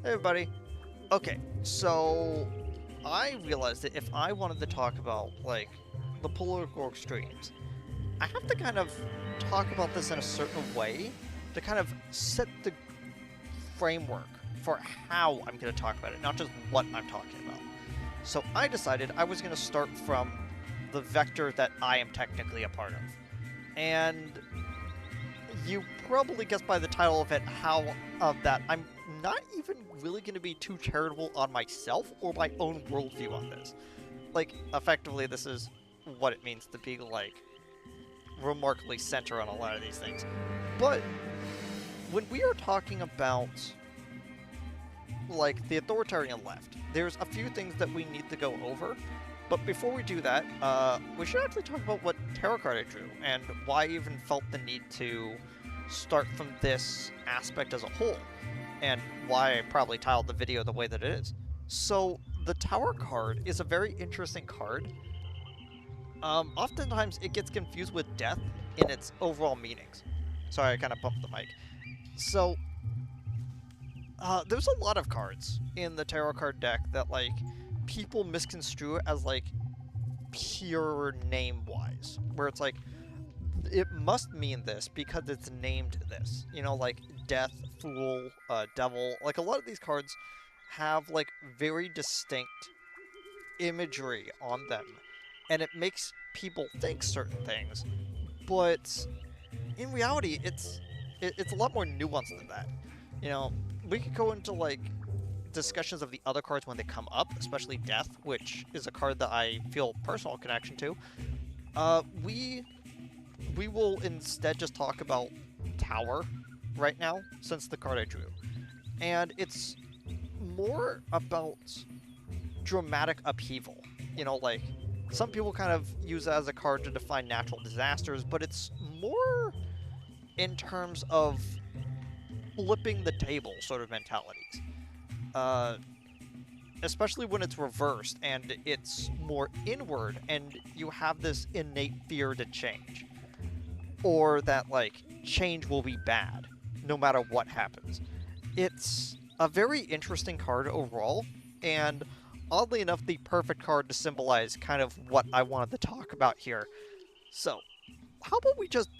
Hey everybody. Okay, so I realized that if I wanted to talk about like the political extremes, I have to kind of talk about this in a certain way to kind of set the framework for how I'm going to talk about it, not just what I'm talking about. So I decided I was going to start from the vector that I am technically a part of. And you probably guessed by the title of it how of that I'm not even really going to be too charitable on myself or my own worldview on this. Like, effectively, this is what it means to be like remarkably center on a lot of these things. But when we are talking about like the authoritarian left, there's a few things that we need to go over. But before we do that, we should actually talk about what tarot card I drew and why I even felt the need to start from this aspect as a whole, and why I probably titled the video the way that it is. So, the Tower card is a very interesting card. Oftentimes it gets confused with death in its overall meanings. Sorry, I kind of bumped the mic. So, there's a lot of cards in the tarot card deck that, like, people misconstrue as, like, pure name-wise. Where it's like, it must mean this because it's named this. You know, like, death, fool, devil. Like, a lot of these cards have, like, very distinct imagery on them. And it makes people think certain things. But in reality, it's a lot more nuanced than that. You know, we could go into like discussions of the other cards when they come up, especially Death, which is a card that I feel personal connection to. We will instead just talk about Tower right now, since the card I drew, and it's more about dramatic upheaval. You know, like some people kind of use it as a card to define natural disasters, but it's more in terms of flipping the table sort of mentalities. Uh, Especially when it's reversed and it's more inward and you have this innate fear to change. Or that, like, change will be bad no matter what happens. It's a very interesting card overall, and oddly enough, the perfect card to symbolize kind of what I wanted to talk about here. So, how about we just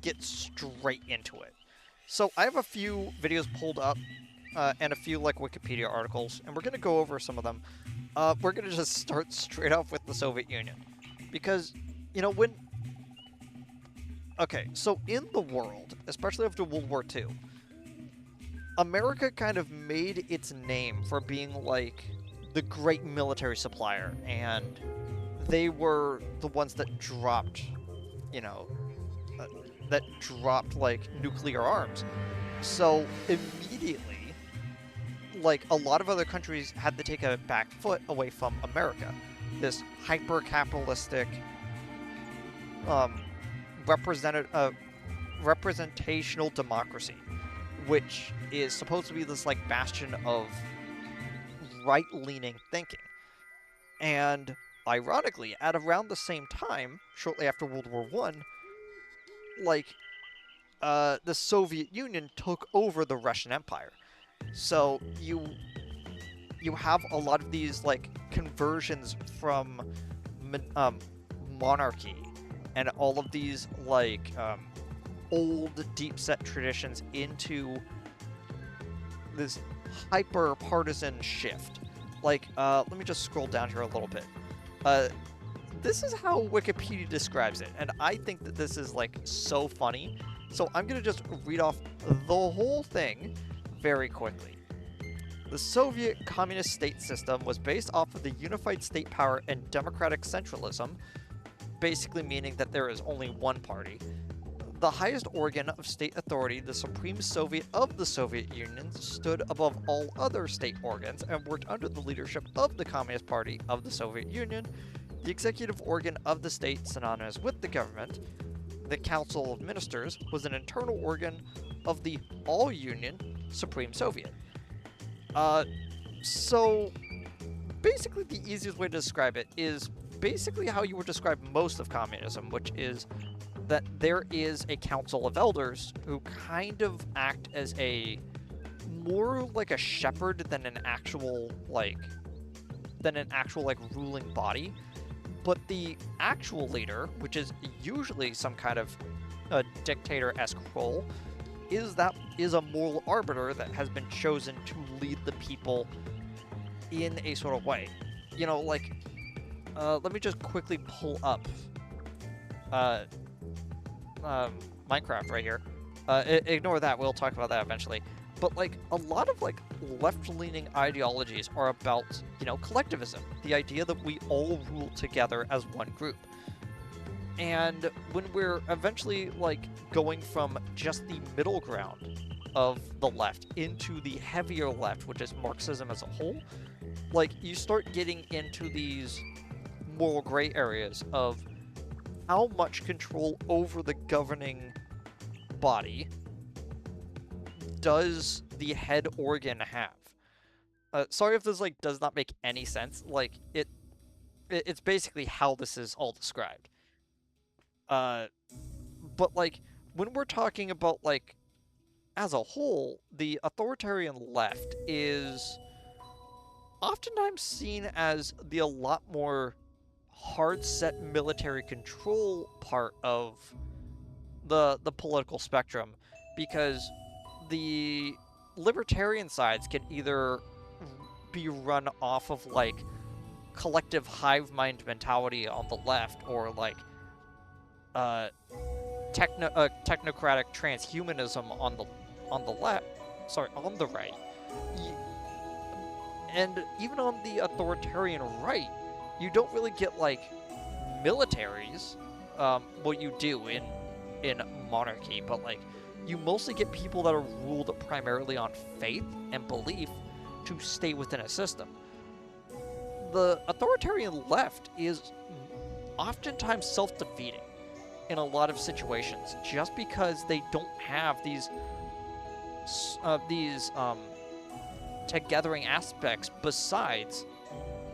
get straight into it? So, I have a few videos pulled up and a few like Wikipedia articles, and we're gonna go over some of them. We're gonna just start straight off with the Soviet Union, because you know when. Okay, so in the world, especially after World War II, America kind of made its name for being like the great military supplier, and they were the ones that dropped, you know, uh, that dropped like nuclear arms. So immediately, like a lot of other countries had to take a back foot away from America. This hyper capitalistic, um, representational democracy, which is supposed to be this like bastion of right-leaning thinking. And ironically, at around the same time, shortly after World War One, like the Soviet Union took over the Russian Empire. So you have a lot of these like conversions from um, monarchy and all of these like old deep set traditions into this hyper partisan shift. Like, let me just scroll down here a little bit. Uh, this is how Wikipedia describes it, and I think that this is like so funny. So I'm gonna just read off the whole thing very quickly. The Soviet communist state system was based off of the unified state power and democratic centralism, basically meaning that there is only one party. The highest organ of state authority, the Supreme Soviet of the Soviet Union, stood above all other state organs and worked under the leadership of the Communist Party of the Soviet Union. The executive organ of the state, synonymous with the government, the Council of Ministers, was an internal organ of the All-Union Supreme Soviet. So basically the easiest way to describe it is basically how you would describe most of communism, which is that there is a council of elders who kind of act as a more like a shepherd than an actual like ruling body. But the actual leader, which is usually some kind of a dictator-esque role, is a moral arbiter that has been chosen to lead the people in a sort of way. You know, like, let me just quickly pull up uh, Minecraft right here. Ignore that, we'll talk about that eventually. But, like, a lot of, like, left-leaning ideologies are about, you know, collectivism. The idea that we all rule together as one group. And when we're eventually, like, going from just the middle ground of the left into the heavier left, which is Marxism as a whole, like, you start getting into these moral gray areas of how much control over the governing body does the head organ have. Sorry if this, like, does not make any sense. Like, it's basically how this is all described. But, like, when we're talking about, like, as a whole, the authoritarian left is oftentimes seen as the a lot more hard-set military control part of the political spectrum, because the libertarian sides can either be run off of like collective hive mind mentality on the left, or like uh, technocratic transhumanism on the left. Sorry, on the right. And even on the authoritarian right, you don't really get like militaries. What you do in monarchy, but like you mostly get people that are ruled primarily on faith and belief to stay within a system. The authoritarian left is oftentimes self-defeating in a lot of situations, just because they don't have these togethering aspects besides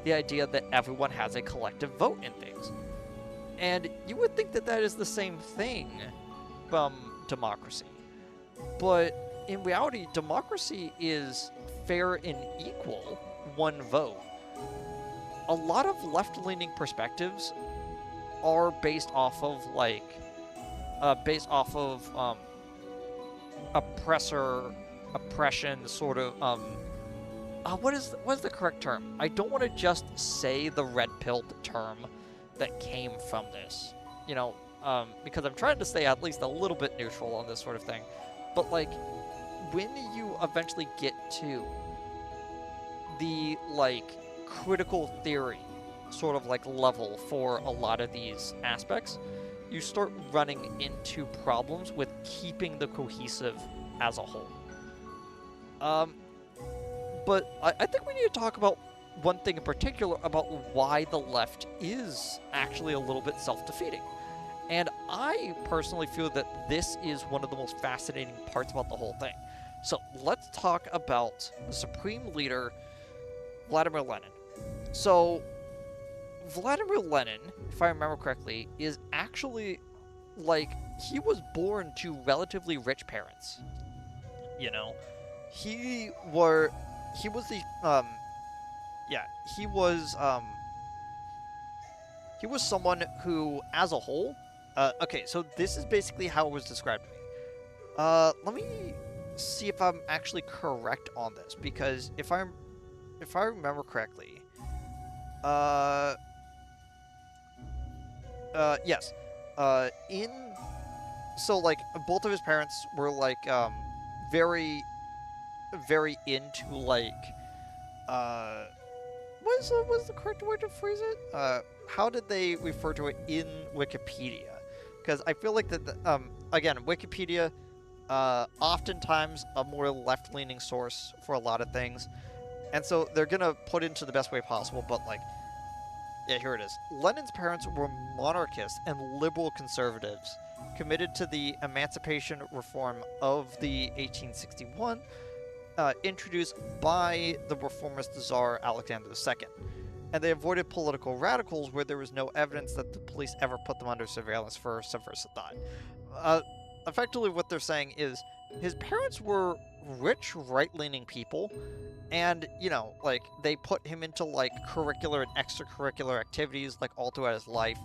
the idea that everyone has a collective vote in things. And you would think that that is the same thing from democracy. But in reality, democracy is fair and equal, one vote. A lot of left-leaning perspectives are based off of oppression, sort of, what is the correct term? I don't want to just say the red-pilled term that came from this, you know, because I'm trying to stay at least a little bit neutral on this sort of thing. But, like, when you eventually get to the, like, critical theory sort of, like, level for a lot of these aspects, you start running into problems with keeping the cohesive as a whole. But I think we need to talk about one thing in particular about why the left is actually a little bit self-defeating. And I personally feel that this is one of the most fascinating parts about the whole thing. So let's talk about the supreme leader, Vladimir Lenin. So Vladimir Lenin, if I remember correctly, is actually, like, he was born to relatively rich parents. You know, he was the yeah, he was someone who, as a whole, okay, so this is basically how it was described to me. Let me see if I'm actually correct on this, because if I remember correctly, yes, so like both of his parents were like very very into like what is the correct way to phrase it? How did they refer to it in Wikipedia? Because I feel like that, again, Wikipedia, oftentimes a more left-leaning source for a lot of things, and so they're gonna put it into the best way possible. But like, yeah, here it is. Lenin's parents were monarchists and liberal conservatives, committed to the emancipation reform of the 1861. Introduced by the reformist Tsar Alexander II, and they avoided political radicals where there was no evidence that the police ever put them under surveillance for subversive thought. Effectively, what they're saying is his parents were rich right-leaning people, and, you know, like, they put him into, like, curricular and extracurricular activities, like, all throughout his life,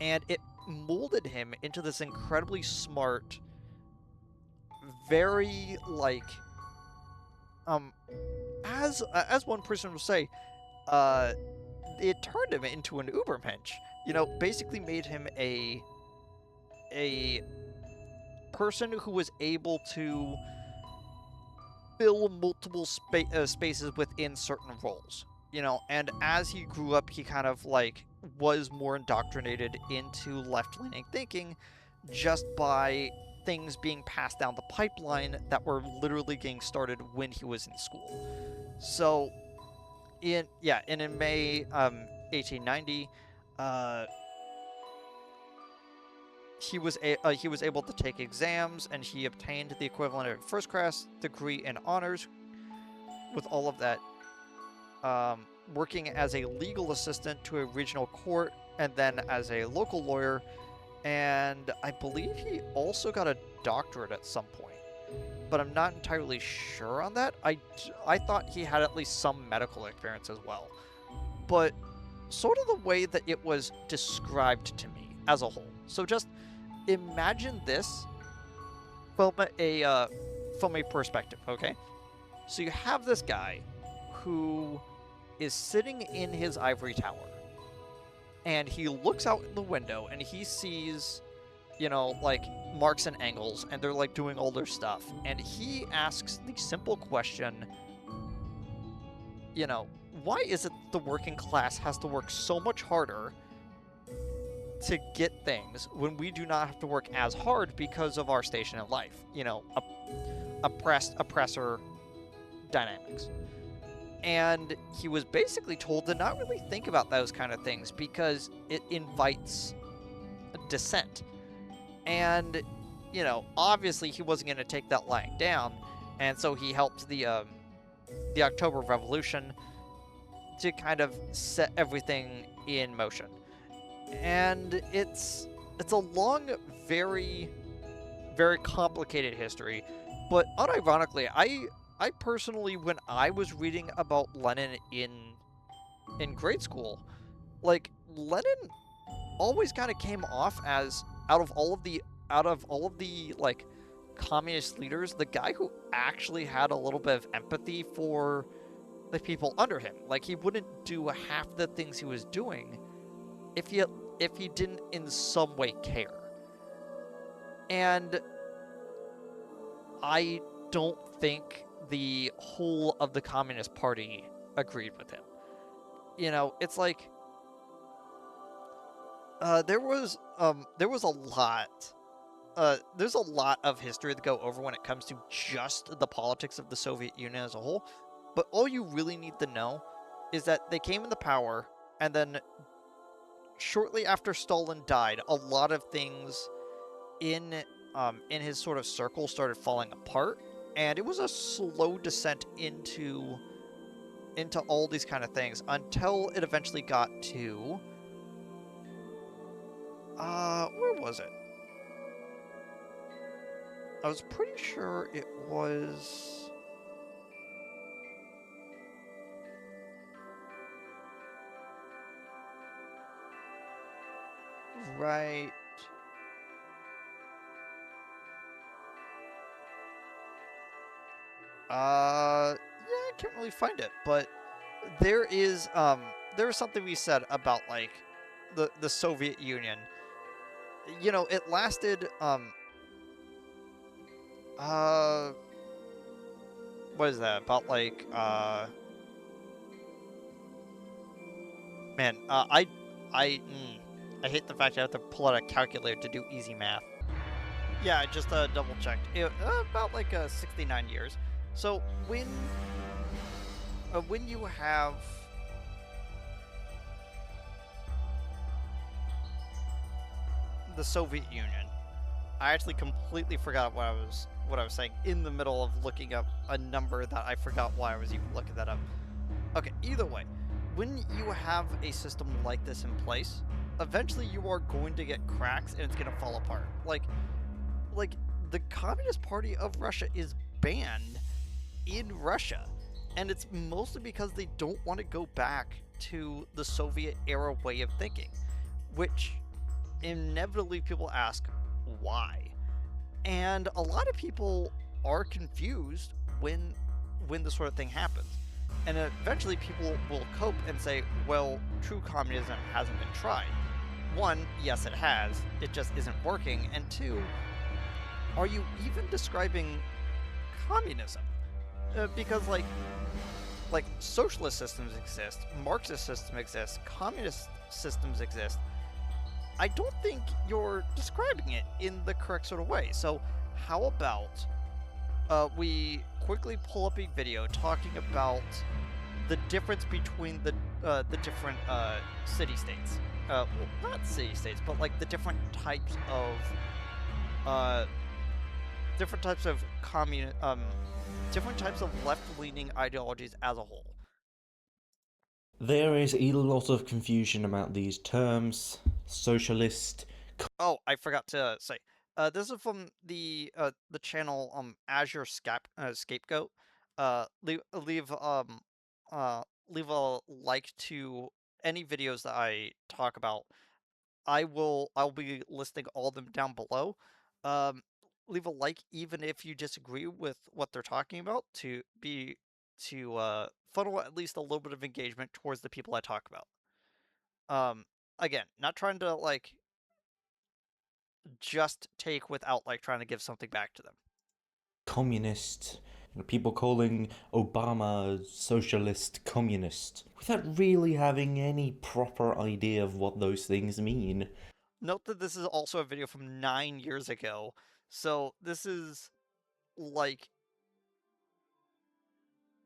and it molded him into this incredibly smart, very, like, um, as one person will say, uh, it turned him into an Ubermensch. You know, basically made him a person who was able to fill multiple spaces within certain roles. You know, and as he grew up, he kind of like was more indoctrinated into left-leaning thinking just by things being passed down the pipeline that were literally getting started when he was in school. So in May 1890, uh, he was able to take exams, and he obtained the equivalent of a first class degree in honors. With all of that, working as a legal assistant to a regional court, and then as a local lawyer, and I believe he also got a doctorate at some point, but I'm not entirely sure on that. I thought he had at least some medical experience as well, but sort of the way that it was described to me as a whole. So just imagine this from a perspective, okay? So you have this guy who is sitting in his ivory tower, and he looks out in the window and he sees, you know, like Marx and Engels, and they're like doing all their stuff, and he asks the simple question, you know, why is it the working class has to work so much harder to get things when we do not have to work as hard because of our station in life? You know, oppressor dynamics. And he was basically told to not really think about those kind of things because it invites dissent. And, you know, obviously he wasn't going to take that lying down, and so he helped the October Revolution to kind of set everything in motion. And it's a long, very, very complicated history, but unironically, I personally, when I was reading about Lenin in grade school, like, Lenin always kind of came off as, out of all of the like communist leaders, the guy who actually had a little bit of empathy for the people under him. Like, he wouldn't do half the things he was doing if he didn't in some way care. And I don't think the whole of the Communist Party agreed with him. You know, it's like there was a lot. There's a lot of history to go over when it comes to just the politics of the Soviet Union as a whole. But all you really need to know is that they came into power, and then shortly after Stalin died, a lot of things in his sort of circle started falling apart, and it was a slow descent into all these kind of things until it eventually got to where was it? I was pretty sure it was right. Yeah, I can't really find it, but there is something we said about, like, the Soviet Union. You know, it lasted uh what is that? About like man, I hate the fact I have to pull out a calculator to do easy math. Yeah, I just double checked. About like 69 years. So when you have the Soviet Union, I actually completely forgot what I was saying in the middle of looking up a number that I forgot why I was even looking that up. Okay, either way, when you have a system like this in place, eventually you are going to get cracks and it's going to fall apart. Like the Communist Party of Russia is banned in Russia. And it's mostly because they don't want to go back to the Soviet era way of thinking, which inevitably people ask why. And a lot of people are confused when this sort of thing happens. And eventually people will cope and say, well, true communism hasn't been tried. One, yes, it has. It just isn't working. And two, are you even describing communism? Because like socialist systems exist, Marxist systems exist, communist systems exist. I don't think you're describing it in the correct sort of way. So how about we quickly pull up a video talking about the difference between the different city states. Well, not city states, but like the different types of uh, different types of left-leaning ideologies as a whole. There is a lot of confusion about these terms. Socialist. Oh, I forgot to say. This is from the channel Scapegoat. Leave a like to any videos that I talk about. I'll be listing all of them down below. Um, Leave a like even if you disagree with what they're talking about to funnel at least a little bit of engagement towards the people I talk about. Again, not trying to like just take without like trying to give something back to them. Communist. People calling Obama socialist communist without really having any proper idea of what those things mean. Note that this is also a video from 9 years ago, so this is like,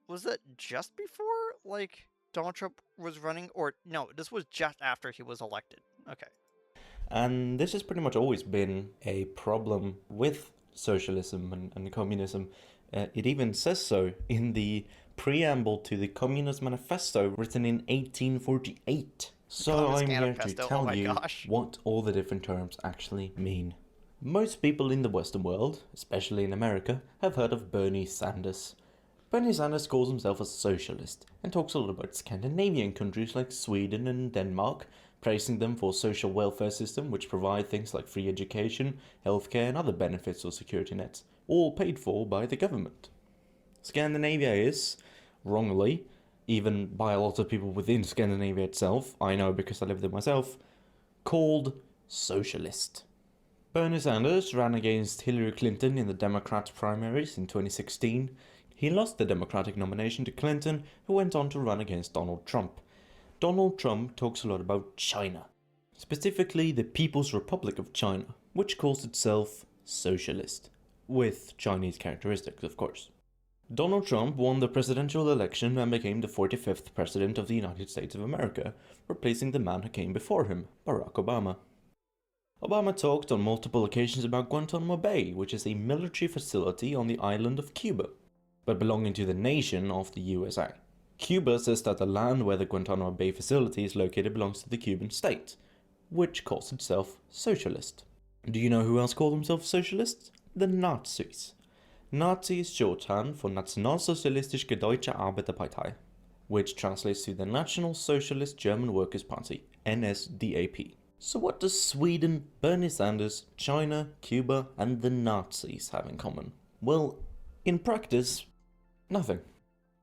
was that just before like Donald Trump was running, or no? This was just after he was elected. Okay. And this has pretty much always been a problem with socialism and communism. It even says so in the preamble to the Communist Manifesto written in 1848. So Communist I'm here to Manifesto. Oh tell my you gosh. what all the different terms actually mean. Most people in the Western world, especially in America, have heard of Bernie Sanders. Bernie Sanders calls himself a socialist and talks a lot about Scandinavian countries like Sweden and Denmark, praising them for social welfare system which provide things like free education, healthcare and other benefits or security nets, all paid for by the government. Scandinavia is, wrongly, even by a lot of people within Scandinavia itself, I know because I live there myself, called socialist. Bernie Sanders ran against Hillary Clinton in the Democrats' primaries in 2016. He lost the Democratic nomination to Clinton, who went on to run against Donald Trump. Donald Trump talks a lot about China, specifically the People's Republic of China, which calls itself socialist, with Chinese characteristics, of course. Donald Trump won the presidential election and became the 45th president of the United States of America, replacing the man who came before him, Barack Obama. Obama talked on multiple occasions about Guantanamo Bay, which is a military facility on the island of Cuba, but belonging to the nation of the USA. Cuba says that the land where the Guantanamo Bay facility is located belongs to the Cuban state, which calls itself socialist. Do you know who else called themselves socialists? The Nazis. Nazi is shorthand for Nationalsozialistische Deutsche Arbeiterpartei, which translates to the National Socialist German Workers' Party, NSDAP. So what does Sweden, Bernie Sanders, China, Cuba and the Nazis have in common? Well, in practice, nothing.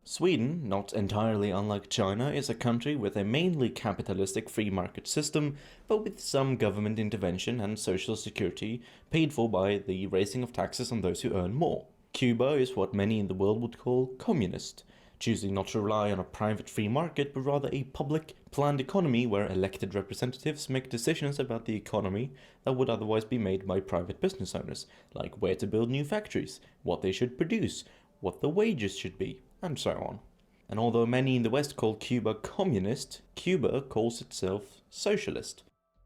Sweden, not entirely unlike China, is a country with a mainly capitalistic free market system, but with some government intervention and social security paid for by the raising of taxes on those who earn more. Cuba is what many in the world would call communist, choosing not to rely on a private free market, but rather a public, planned economy where elected representatives make decisions about the economy that would otherwise be made by private business owners, like where to build new factories, what they should produce, what the wages should be, and so on. And although many in the West call Cuba communist, Cuba calls itself socialist.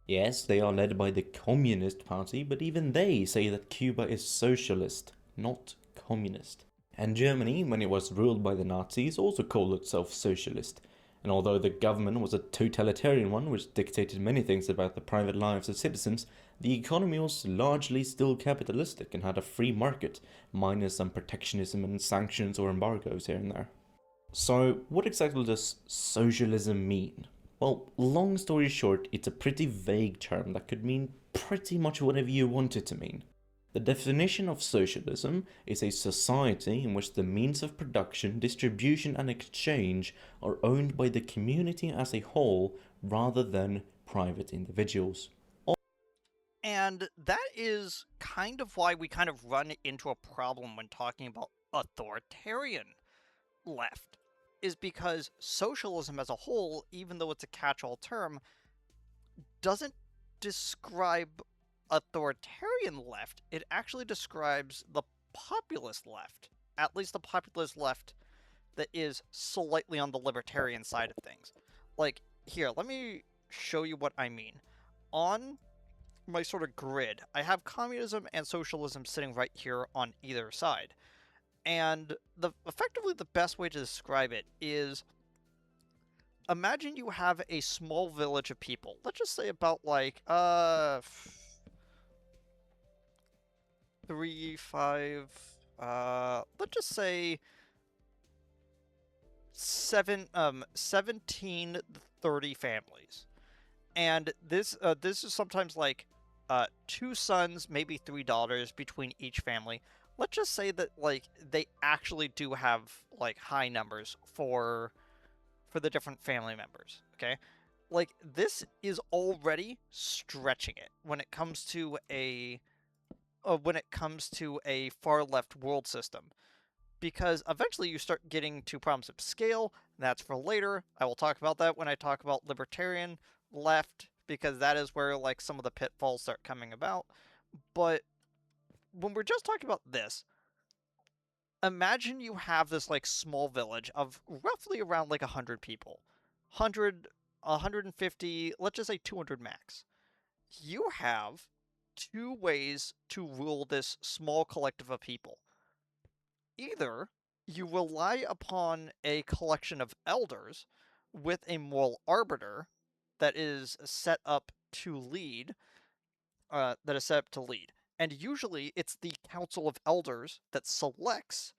Yes, they are led by the Communist Party, but even they say that Cuba is socialist, not communist. And Germany, when it was ruled by the Nazis, also called itself socialist. And although the government was a totalitarian one which dictated many things about the private lives of citizens, the economy was largely still capitalistic and had a free market, minus some protectionism and sanctions or embargoes here and there. So, what exactly does socialism mean? Well, long story short, it's a pretty vague term that could mean pretty much whatever you want it to mean. The definition of socialism is a society in which the means of production, distribution, and exchange are owned by the community as a whole rather than private individuals. And that is kind of why we kind of run into a problem when talking about authoritarian left, is because socialism as a whole, even though it's a catch-all term, doesn't describe authoritarian left. It actually describes the populist left, at least the populist left that is slightly on the libertarian side of things. Like, here, let me show you what I mean. On my sort of grid, I have communism and socialism sitting right here on either side. And effectively the best way to describe it is, imagine you have a small village of people. Let's just say about like 3, 5, let's just say 17, 30 families. And this is sometimes like 2 sons, maybe 3 daughters between each family. Let's just say that like they actually do have like high numbers for the different family members. Okay, like this is already stretching it when it comes to a far left world system, because eventually you start getting to problems of scale. That's for later. I will talk about that when I talk about libertarian left, because that is where like some of the pitfalls start coming about. But when we're just talking about this, imagine you have this like small village of roughly around like 100 people. 100, 150, let's just say 200 max. You have two ways to rule this small collective of people. Either you rely upon a collection of elders with a moral arbiter that is set up to lead, and usually it's the council of elders that selects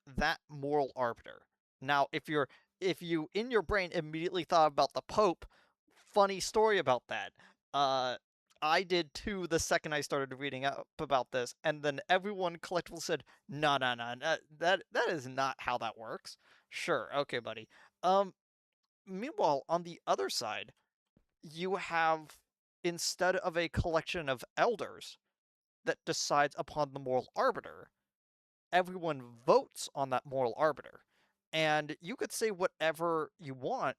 that moral arbiter. Now, if you in your brain immediately thought about the Pope, funny story about that. Uh, I did too the second I started reading up about this, and then everyone collectively said, "No, no, no, that is not how that works." Sure, okay, buddy. Um, Meanwhile, on the other side, you have, instead of a collection of elders that decides upon the moral arbiter, everyone votes on that moral arbiter. And you could say whatever you want,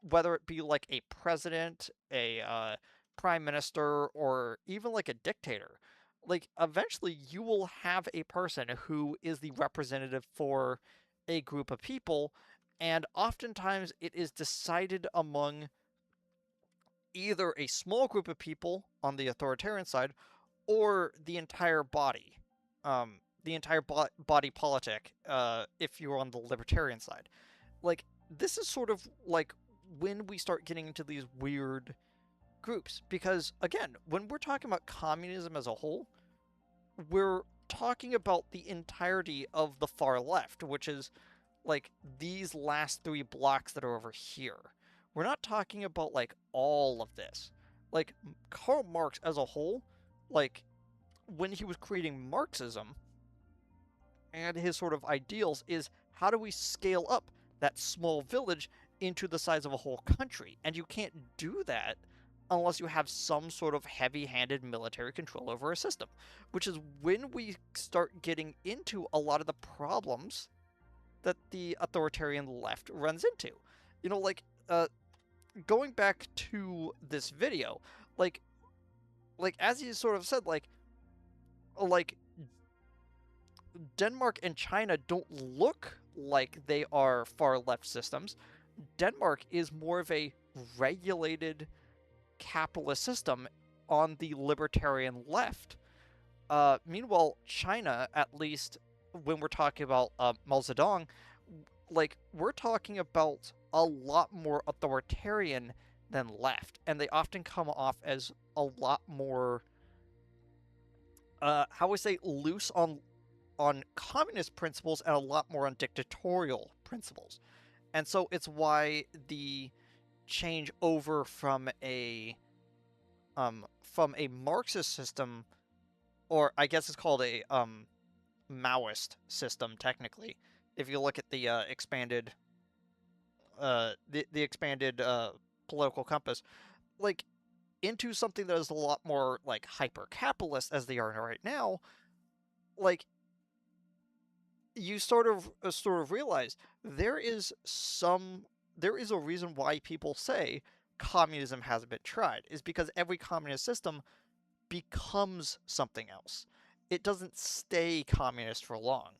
whether it be like a president, a prime minister, or even like a dictator. Like, eventually, you will have a person who is the representative for a group of people, and oftentimes it is decided among either a small group of people on the authoritarian side or the entire body, the entire body politic, if you're on the libertarian side. Like, this is sort of like when we start getting into these weird groups, because again, when we're talking about communism as a whole, we're talking about the entirety of the far left, which is like these last three blocks that are over here. We're not talking about like all of this. Like, Karl Marx as a whole, like when he was creating Marxism and his sort of ideals, is how do we scale up that small village into the size of a whole country? And you can't do that unless you have some sort of heavy-handed military control over a system, which is when we start getting into a lot of the problems that the authoritarian left runs into. You know, like, going back to this video, like, as you sort of said, like Denmark and China don't look like they are far left systems. Denmark is more of a regulated capitalist system on the libertarian left. Meanwhile, China, at least when we're talking about Mao Zedong, like, we're talking about a lot more authoritarian than left, and they often come off as a lot more, how would I say, loose on communist principles and a lot more on dictatorial principles. And so it's why the change over from a Marxist system, or I guess it's called a Maoist system technically. If you look at the the expanded political compass, like into something that is a lot more like hyper capitalist as they are right now, like you sort of realize there is some there is a reason why people say communism hasn't been tried is because every communist system becomes something else. It doesn't stay communist for long.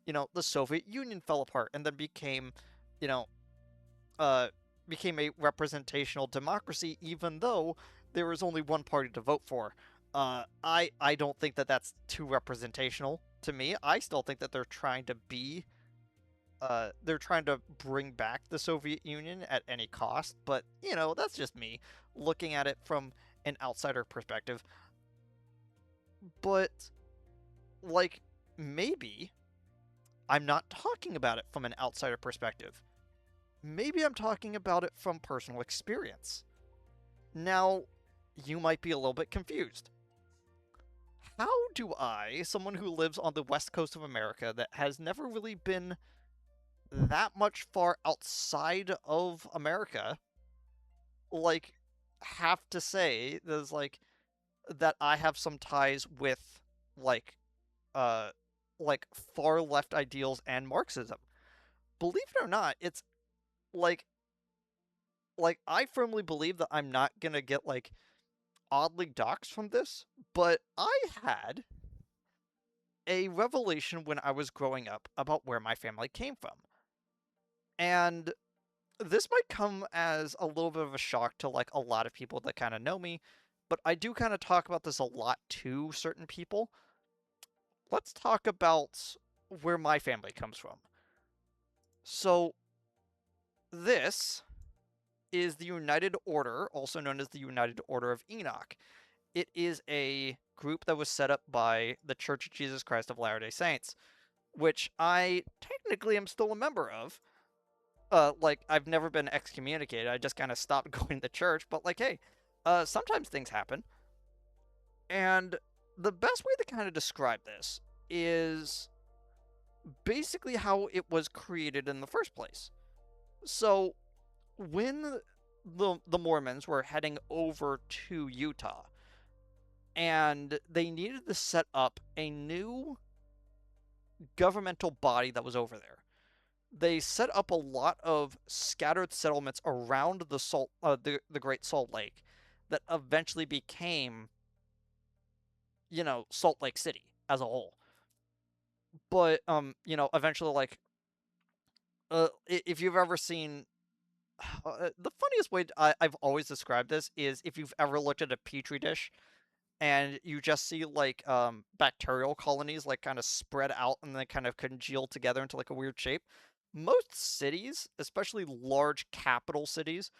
You know, the Soviet Union fell apart and then became, you know, uh, became a representational democracy, even though there was only one party to vote for. I don't think that that's too representational to me. I still think that they're trying to bring back the Soviet Union at any cost. But you know, that's just me looking at it from an outsider perspective. But like maybe I'm not talking about it from an outsider perspective. Maybe I'm talking about it from personal experience. Now, you might be a little bit confused. How do I, someone who lives on the west coast of America that has never really been that much far outside of America, like, have to say there's like that I have some ties with like uh like far left ideals and Marxism? Believe it or not, it's like I firmly believe that I'm not gonna get like oddly doxxed from this, but I had a revelation when I was growing up about where my family came from. And this might come as a little bit of a shock to like a lot of people that kind of know me, but I do kind of talk about this a lot to certain people. Let's talk about where my family comes from. So, this is the United Order, also known as the United Order of Enoch. It is a group that was set up by the Church of Jesus Christ of Latter day Saints, which I technically am still a member of. Like, I've never been excommunicated. I just kind of stopped going to church, but like, hey, sometimes things happen. And the best way to kind of describe this is basically how it was created in the first place. So, when the Mormons were heading over to Utah, and they needed to set up a new governmental body that was over there. They set up a lot of scattered settlements around the Great Salt Lake, that eventually became, you know, Salt Lake City as a whole. But you know, eventually, like, if you've ever seen, the funniest way I've always described this is if you've ever looked at a petri dish and you just see like bacterial colonies like kind of spread out and then kind of congeal together into like a weird shape. Most cities, especially large capital cities,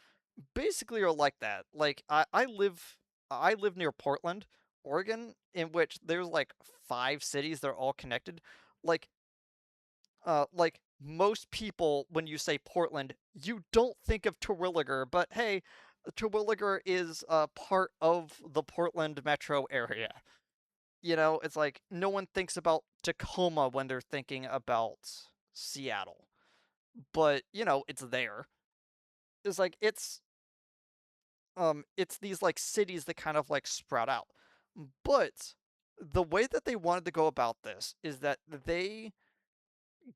basically are like that. Like I live near Portland, Oregon, in which there's like five cities that are all connected. Like like most people when you say Portland, you don't think of Terwilliger, but hey, Terwilliger is part of the Portland metro area. You know, it's like no one thinks about Tacoma when they're thinking about Seattle, but you know, it's there. It's like it's these like cities that kind of like sprout out. But the way that they wanted to go about this is that they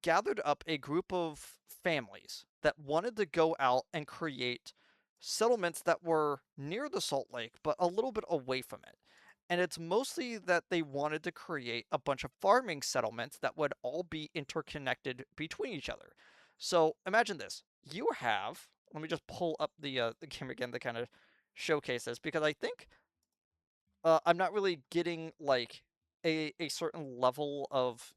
gathered up a group of families that wanted to go out and create settlements that were near the Salt Lake, but a little bit away from it. And it's mostly that they wanted to create a bunch of farming settlements that would all be interconnected between each other. So imagine this. You have, let me just pull up the game again to kind of showcase this because I think I'm not really getting like a certain level of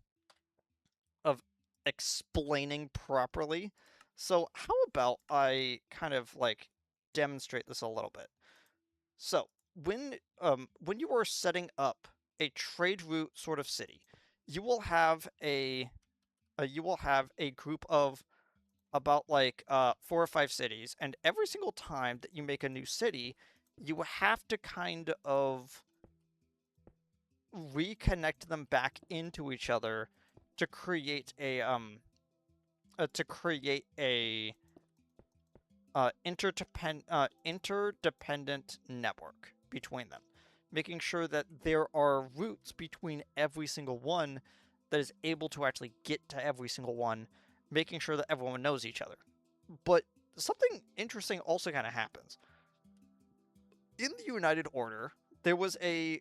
explaining properly So how about I kind of like demonstrate this a little bit? So when you are setting up a trade route sort of city, you will have a group of about like 4 or 5 cities, and every single time that you make a new city, you have to kind of reconnect them back into each other to create a interdependent network between them, making sure that there are routes between every single one that is able to actually get to every single one, making sure that everyone knows each other. But something interesting also kind of happens in the United Order. There was a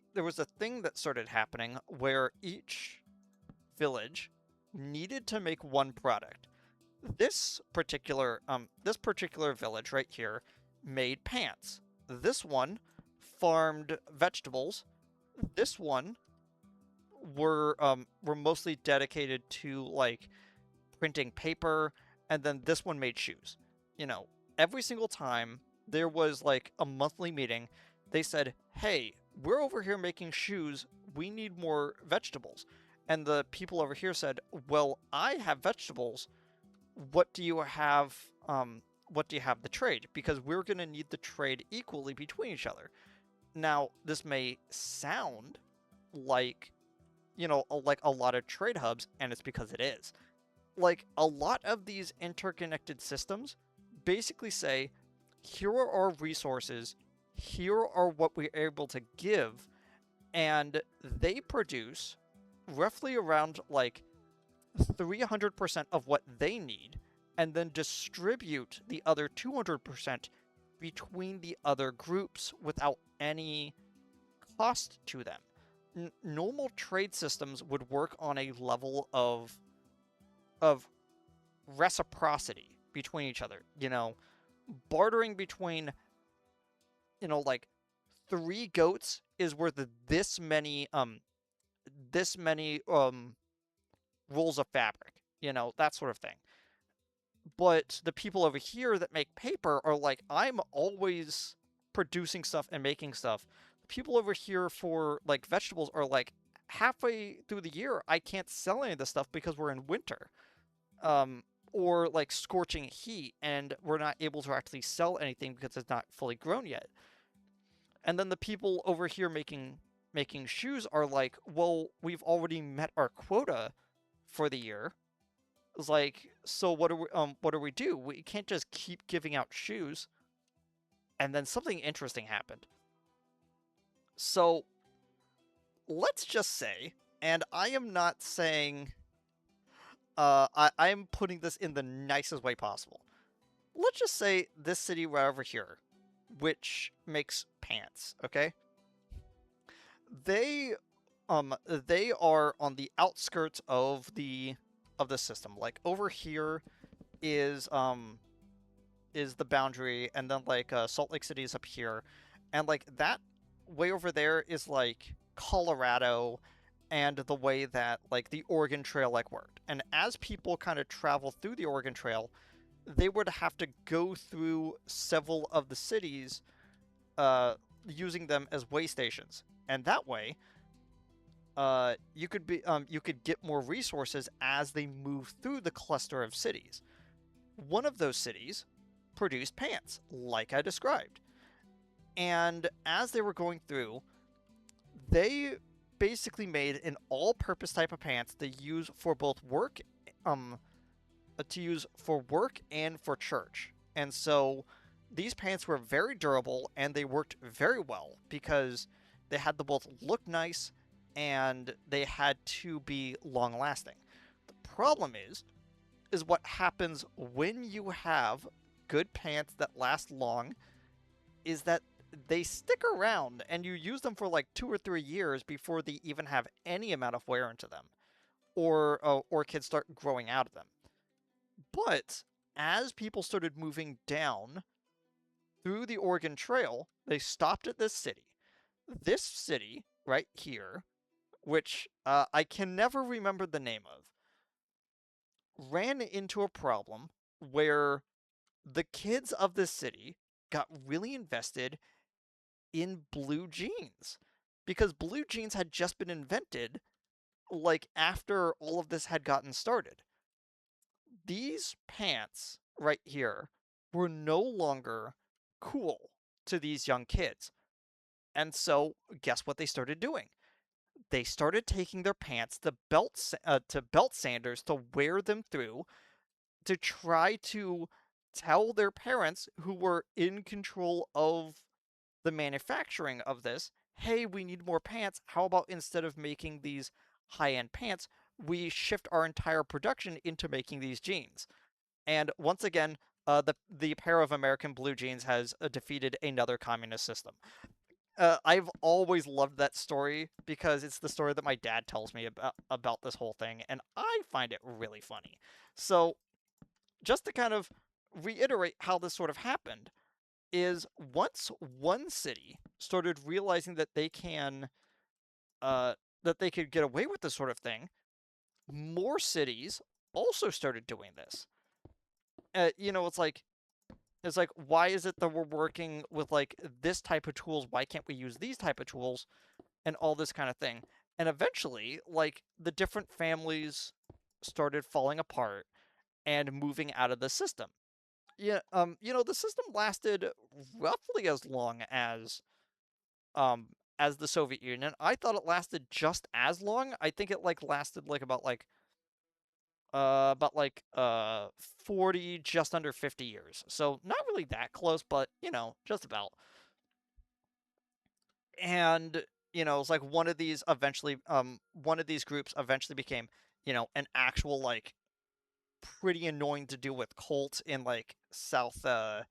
thing that started happening where each village needed to make one product. This particular village right here made pants. This one farmed vegetables. This one were mostly dedicated to like printing paper, and then this one made shoes. You know, every single time there was like a monthly meeting, they said, "Hey, we're over here making shoes. We need more vegetables." And the people over here said, "Well, I have vegetables. What do you have what do you have the trade? Because we're going to need the trade equally between each other." Now, this may sound like, like a lot of trade hubs, and it's because it is. Like a lot of these interconnected systems basically say, here are our resources, here are what we're able to give, and they produce roughly around like 300% of what they need, and then distribute the other 200% between the other groups without any cost to them. Normal trade systems would work on a level of reciprocity between each other. Bartering between, like 3 goats is worth this many rolls of fabric. That sort of thing. But the people over here that make paper are like, I'm always producing stuff and making stuff. The people over here for like vegetables are like, halfway through the year I can't sell any of this stuff because we're in winter. Um, or like scorching heat, and we're not able to actually sell anything because it's not fully grown yet. And then the people over here making shoes are like, well, we've already met our quota for the year. It's like, so what do we do? We can't just keep giving out shoes. And then something interesting happened. So let's just say, and I am not saying, I am putting this in the nicest way possible. Let's just say this city right over here, which makes pants, okay? They they are on the outskirts of the system. Like over here is the boundary, and then like Salt Lake City is up here, and like that way over there is like Colorado, and the way that like the Oregon Trail like worked. And as people kind of travel through the Oregon Trail, they would have to go through several of the cities, uh, using them as way stations, and that way, you could get more resources as they move through the cluster of cities. One of those cities produced pants, like I described. And as they were going through, they basically made an all-purpose type of pants they use for both work, um, to use for work and for church. And so these pants were very durable and they worked very well because they had to both look nice and they had to be long lasting. The problem is what happens when you have good pants that last long is that they stick around and you use them for like 2 or 3 years before they even have any amount of wear into them, or kids start growing out of them. But as people started moving down through the Oregon Trail, they stopped at this city. This city right here, which I can never remember the name of, ran into a problem where the kids of this city got really invested in blue jeans because blue jeans had just been invented like after all of this had gotten started. These pants right here were no longer cool to these young kids. And so, guess what they started doing? They started taking their pants to belt sanders to wear them through to try to tell their parents who were in control of the manufacturing of this, hey, we need more pants. How about instead of making these high-end pants, we shift our entire production into making these jeans? And once again, the pair of American blue jeans has defeated another communist system. I've always loved that story because it's the story that my dad tells me about this whole thing, and I find it really funny. So, just to kind of reiterate how this sort of happened, is once one city started realizing that uh, they could get away with this sort of thing, more cities also started doing this. It's like why is it that we're working with like this type of tools? Why can't we use these type of tools and all this kind of thing? And eventually, like the different families started falling apart and moving out of the system. Yeah, the system lasted roughly um as the Soviet Union. I thought it lasted just as long. I think it like lasted like about 40, just under 50 years. So not really that close, but just about. And it's like one of these groups eventually became, an actual like pretty annoying to deal with cult in like southern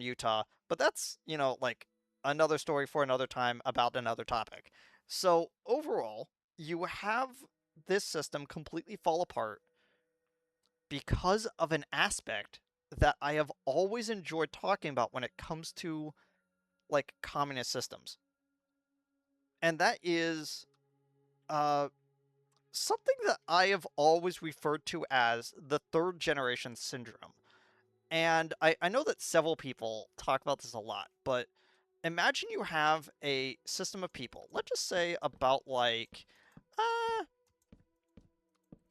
Utah. But that's, like another story for another time about another topic. So overall, you have this system completely fall apart because of an aspect that I have always enjoyed talking about when it comes to like communist systems. And that is uh something that I have always referred to as the third generation syndrome. And I know that several people talk about this a lot, but imagine you have a system of people. Uh,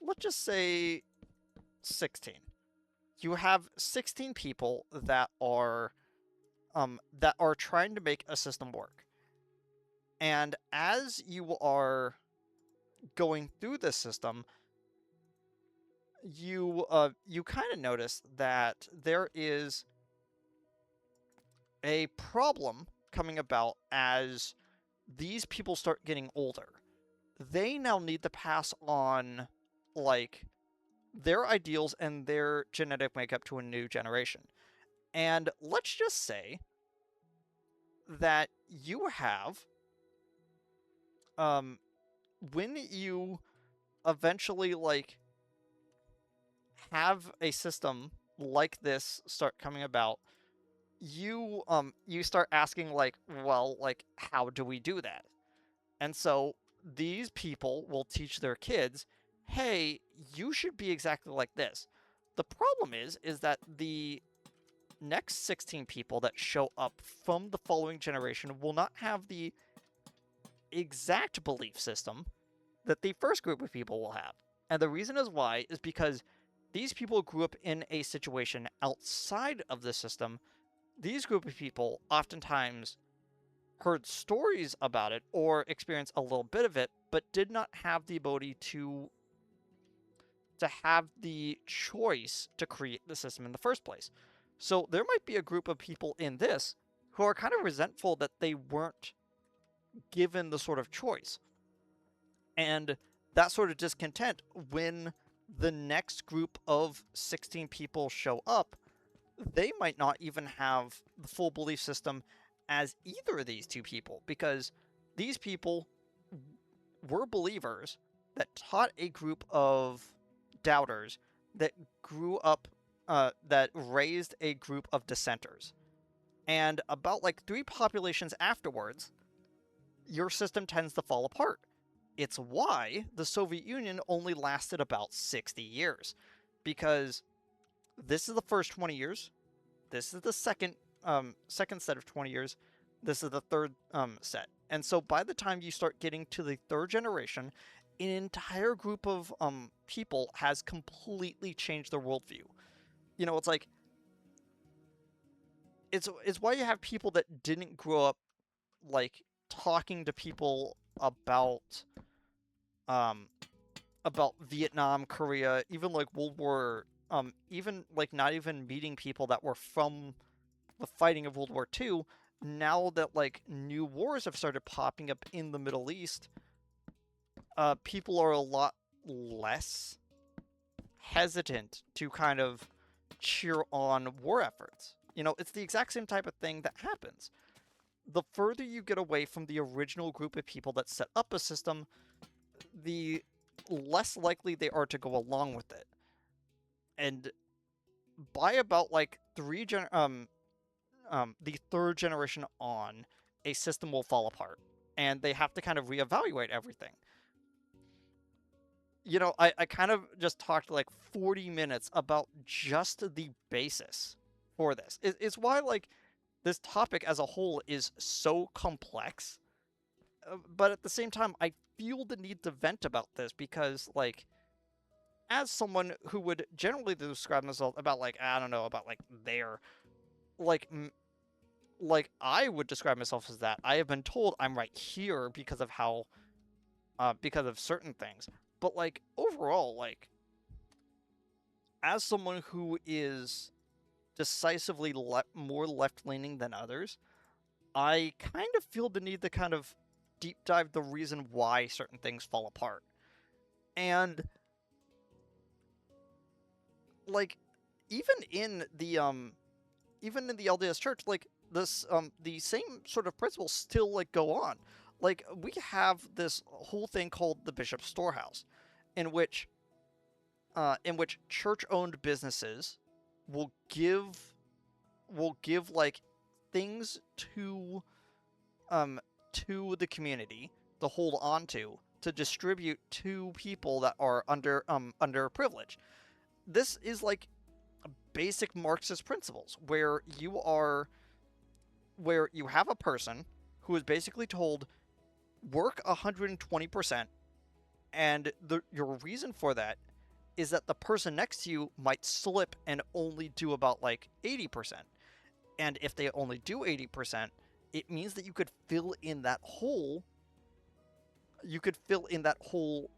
let's just say 16. You have 16 people that are trying to make a system work. And as you are going through this system, you kind of notice that there is a problem coming about as these people start getting older. They now need to pass on like their ideals and their genetic makeup to a new generation. And let's just say that you have um when you eventually like have a system like this start coming about, you start asking like, well, like how do we do that? And so these people will teach their kids, hey, you should be exactly like this. The problem is that the next 16 people that show up from the following generation will not have the exact belief system that the first group of people will have. And the reason is why is because these people grew up in a situation outside of the system. These group of people oftentimes heard stories about it or experienced a little bit of it, but did not have the ability to have the choice to create the system in the first place. So there might be a group of people in this who are kind of resentful that they weren't given the sort of choice. And that sort of discontent, when the next group of 16 people show up, they might not even have the full belief system as either of these two people, because these people were believers that taught a group of doubters that grew up, that raised a group of dissenters. And about like three populations afterwards, your system tends to fall apart. It's why the Soviet Union only lasted about 60 years. Because This is the first 20 years. This is the second set of 20 years. This is the third set. And so by the time you start getting to the third generation, an entire group of people has completely changed their worldview. You know, it's like it's why you have people that didn't grow up like talking to people um about Vietnam, Korea, even like World War, even like not even meeting people that were from the fighting of World War II. Now that like new wars have started popping up in the Middle East, people are a lot less hesitant to kind of cheer on war efforts. You know, it's the exact same type of thing that happens. The further you get away from the original group of people that set up a system, the less likely they are to go along with it. And by about like the third generation on, a system will fall apart, and they have to kind of reevaluate everything. You know, I kind of just talked like 40 minutes about just the basis for this. It's why like this topic as a whole is so complex, but at the same time, I feel the need to vent about this because like as someone who would generally describe themselves about like I don't know about like their like like I would describe myself as that. I have been told I'm right here because of how because of certain things. But like overall, like as someone who is decisively more left leaning than others, I kind of feel the need to kind of deep dive the reason why certain things fall apart. And like even in the LDS church, like this the same sort of principles still like go on. Like we have this whole thing called the bishop's storehouse, in which church owned businesses will give like things um to the community to hold on to distribute to people that are underprivileged. This is like basic Marxist principles where you have a person who is basically told work 120%, and your reason for that is that the person next to you might slip and only do about like 80%. And if they only do 80%, it means that you could fill in that hole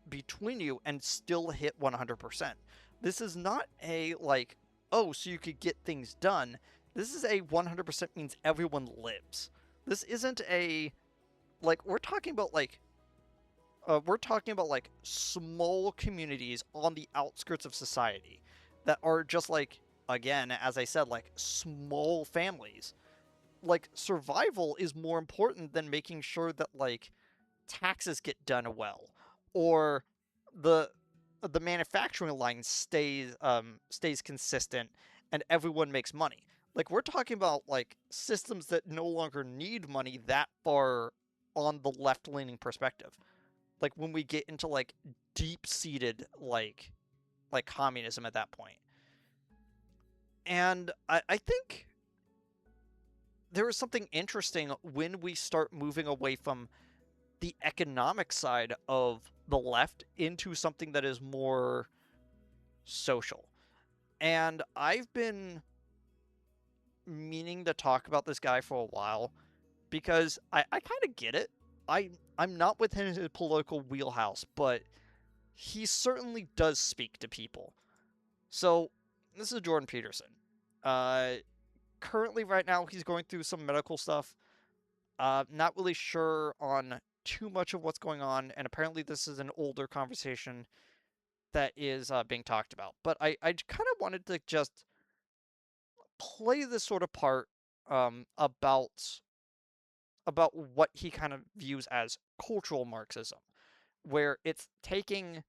between you and still hit 100%. This is not a like, oh, so you could get things done. This is a 100% means everyone lives. This isn't a like we're talking about like small communities on the outskirts of society that are just like again as I said like small families. Like survival is more important than making sure that like taxes get done well or the the manufacturing line stays consistent and everyone makes money. Like we're talking about like systems that no longer need money that far on the left leaning perspective. Like when we get into like deep seated like communism at that point. And I think there is something interesting when we start moving away from the economic side of the left into something that is more social. And I've been meaning to talk about this guy for a while because I kind of get it. I'm not within his political wheelhouse, but he certainly does speak to people. So this is Jordan Peterson. Uh, Currently, right now, he's going through some medical stuff. Not really sure on too much of what's going on, and apparently, this is an older conversation that is being talked about. But I kind of wanted to just play this sort of part about what he kind of views as cultural Marxism, where it's taking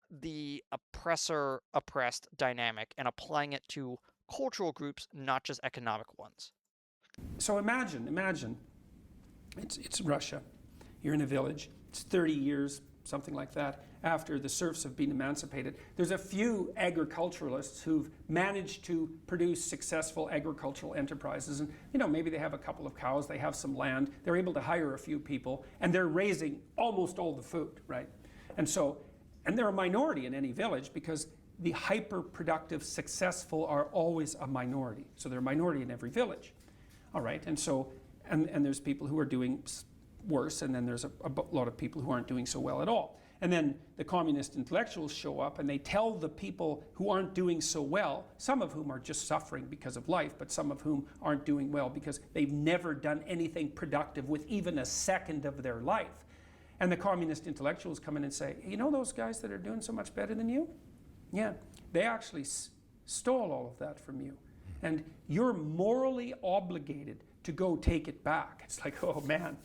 the oppressor oppressed dynamic and applying it to cultural groups, not just economic ones. So imagine, it's Russia. You're in a village. It's 30 years, something like that. after the serfs have been emancipated. There's a few agriculturalists who've managed to produce successful agricultural enterprises, and maybe they have a couple of cows, they have some land, they're able to hire a few people, and they're raising almost all the food, right? And they're a minority in any village, because the hyper-productive successful are always a minority. So they're a minority in every village. All right, and there's people who are doing worse, and then there's a lot of people who aren't doing so well at all. And then the communist intellectuals show up and they tell the people who aren't doing so well, some of whom are just suffering because of life, but some of whom aren't doing well because they've never done anything productive with even a second of their life. And the communist intellectuals come in and say, those guys that are doing so much better than you? Yeah, they actually stole all of that from you. And you're morally obligated to go take it back. It's like, oh man,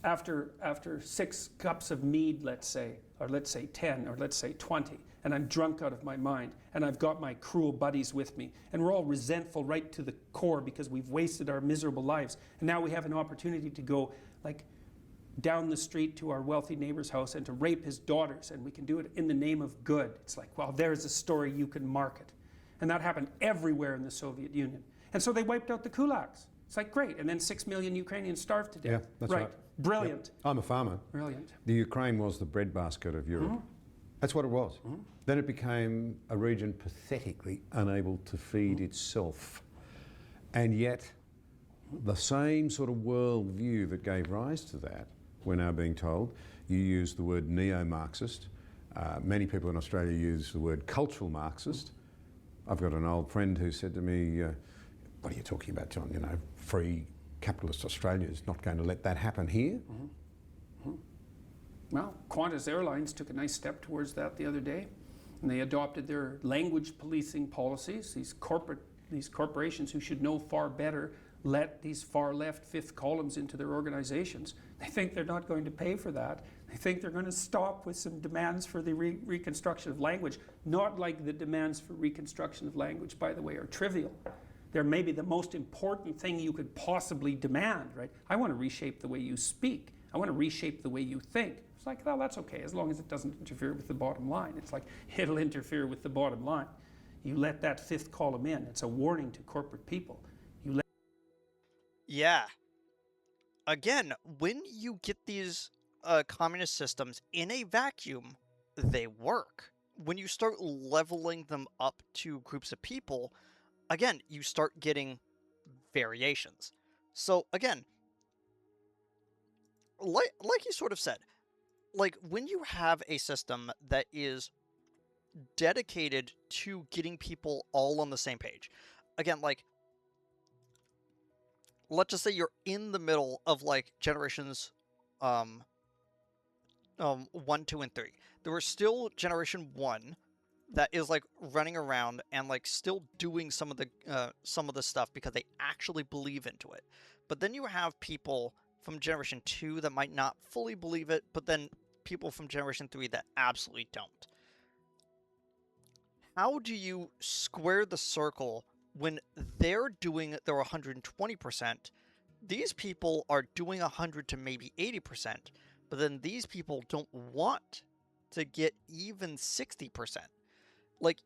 after 6 cups of mead, let's say, or let's say 10, or let's say 20, and I'm drunk out of my mind, and I've got my cruel buddies with me, and we're all resentful right to the core because we've wasted our miserable lives, and now we have an opportunity to go, like, down the street to our wealthy neighbor's house and to rape his daughters, and we can do it in the name of good. It's like, well, there's a story you can market. And that happened everywhere in the Soviet Union. And so they wiped out the kulaks. It's like, great. And then 6 million Ukrainians starved to death. Yeah, that's right. Brilliant. Yep. I'm a farmer. Brilliant. The Ukraine was the breadbasket of Europe. Mm-hmm. That's what it was. Mm-hmm. Then it became a region pathetically unable to feed itself. And yet, the same sort of worldview that gave rise to that, we're now being told, you use the word neo-Marxist. Many people in Australia use the word cultural Marxist. I've got an old friend who said to me, what are you talking about, John? Free capitalist Australia is not going to let that happen here. Mm-hmm. Mm-hmm. Well, Qantas Airlines took a nice step towards that the other day, and they adopted their language policing policies. These corporations who should know far better let these far left fifth columns into their organizations. They think they're not going to pay for that. They think they're going to stop with some demands for the reconstruction of language. Not like the demands for reconstruction of language, by the way, are trivial. They're maybe the most important thing you could possibly demand, right? I want to reshape the way you speak. I want to reshape the way you think. It's like, well, that's okay, as long as it doesn't interfere with the bottom line. It's like, it'll interfere with the bottom line. You let that fifth column in. It's a warning to corporate people. Yeah. Again, when you get these communist systems in a vacuum, they work. When you start leveling them up to groups of people, again, you start getting variations. So again, like you sort of said, like when you have a system that is dedicated to getting people all on the same page, again, like, let's just say you're in the middle of like generations 1, 2, and 3. There was still generation 1 that is like running around and like still doing some of the stuff because they actually believe into it. But then you have people from generation 2 that might not fully believe it, but then people from generation 3 that absolutely don't. How do you square the circle when they're doing their 120%, these people are doing 100 to maybe 80%, but then these people don't want to get even 60%. Like,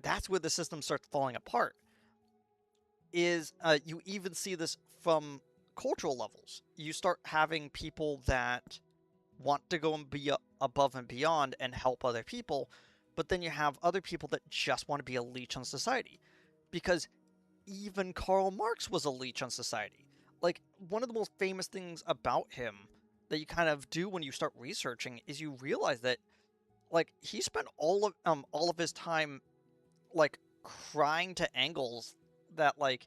that's where the system starts falling apart. You even see this from cultural levels. You start having people that want to go and be above and beyond and help other people, but then you have other people that just want to be a leech on society. Because even Karl Marx was a leech on society. Like, one of the most famous things about him that you kind of do when you start researching is you realize that, like, he spent all of his time, like, crying to Engels that, like,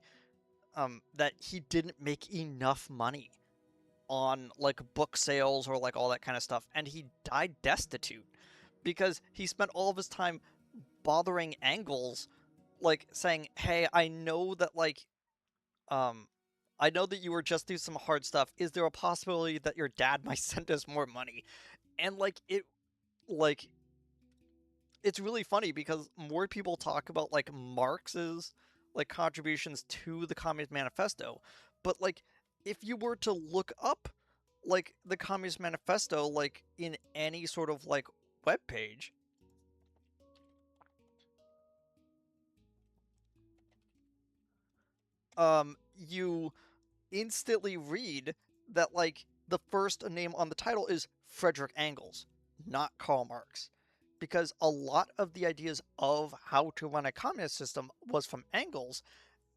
that he didn't make enough money on, like, book sales or, like, all that kind of stuff. And he died destitute because he spent all of his time bothering Engels, like, saying, hey, I know that, like, I know that you were just through some hard stuff. Is there a possibility that your dad might send us more money? And, like, it's really funny because more people talk about, like, Marx's, like, contributions to the Communist Manifesto. But, like, if you were to look up, like, the Communist Manifesto, like, in any sort of, like, webpage, you instantly read that, like, the first name on the title is Frederick Engels, not Karl Marx. Because a lot of the ideas of how to run a communist system was from Engels,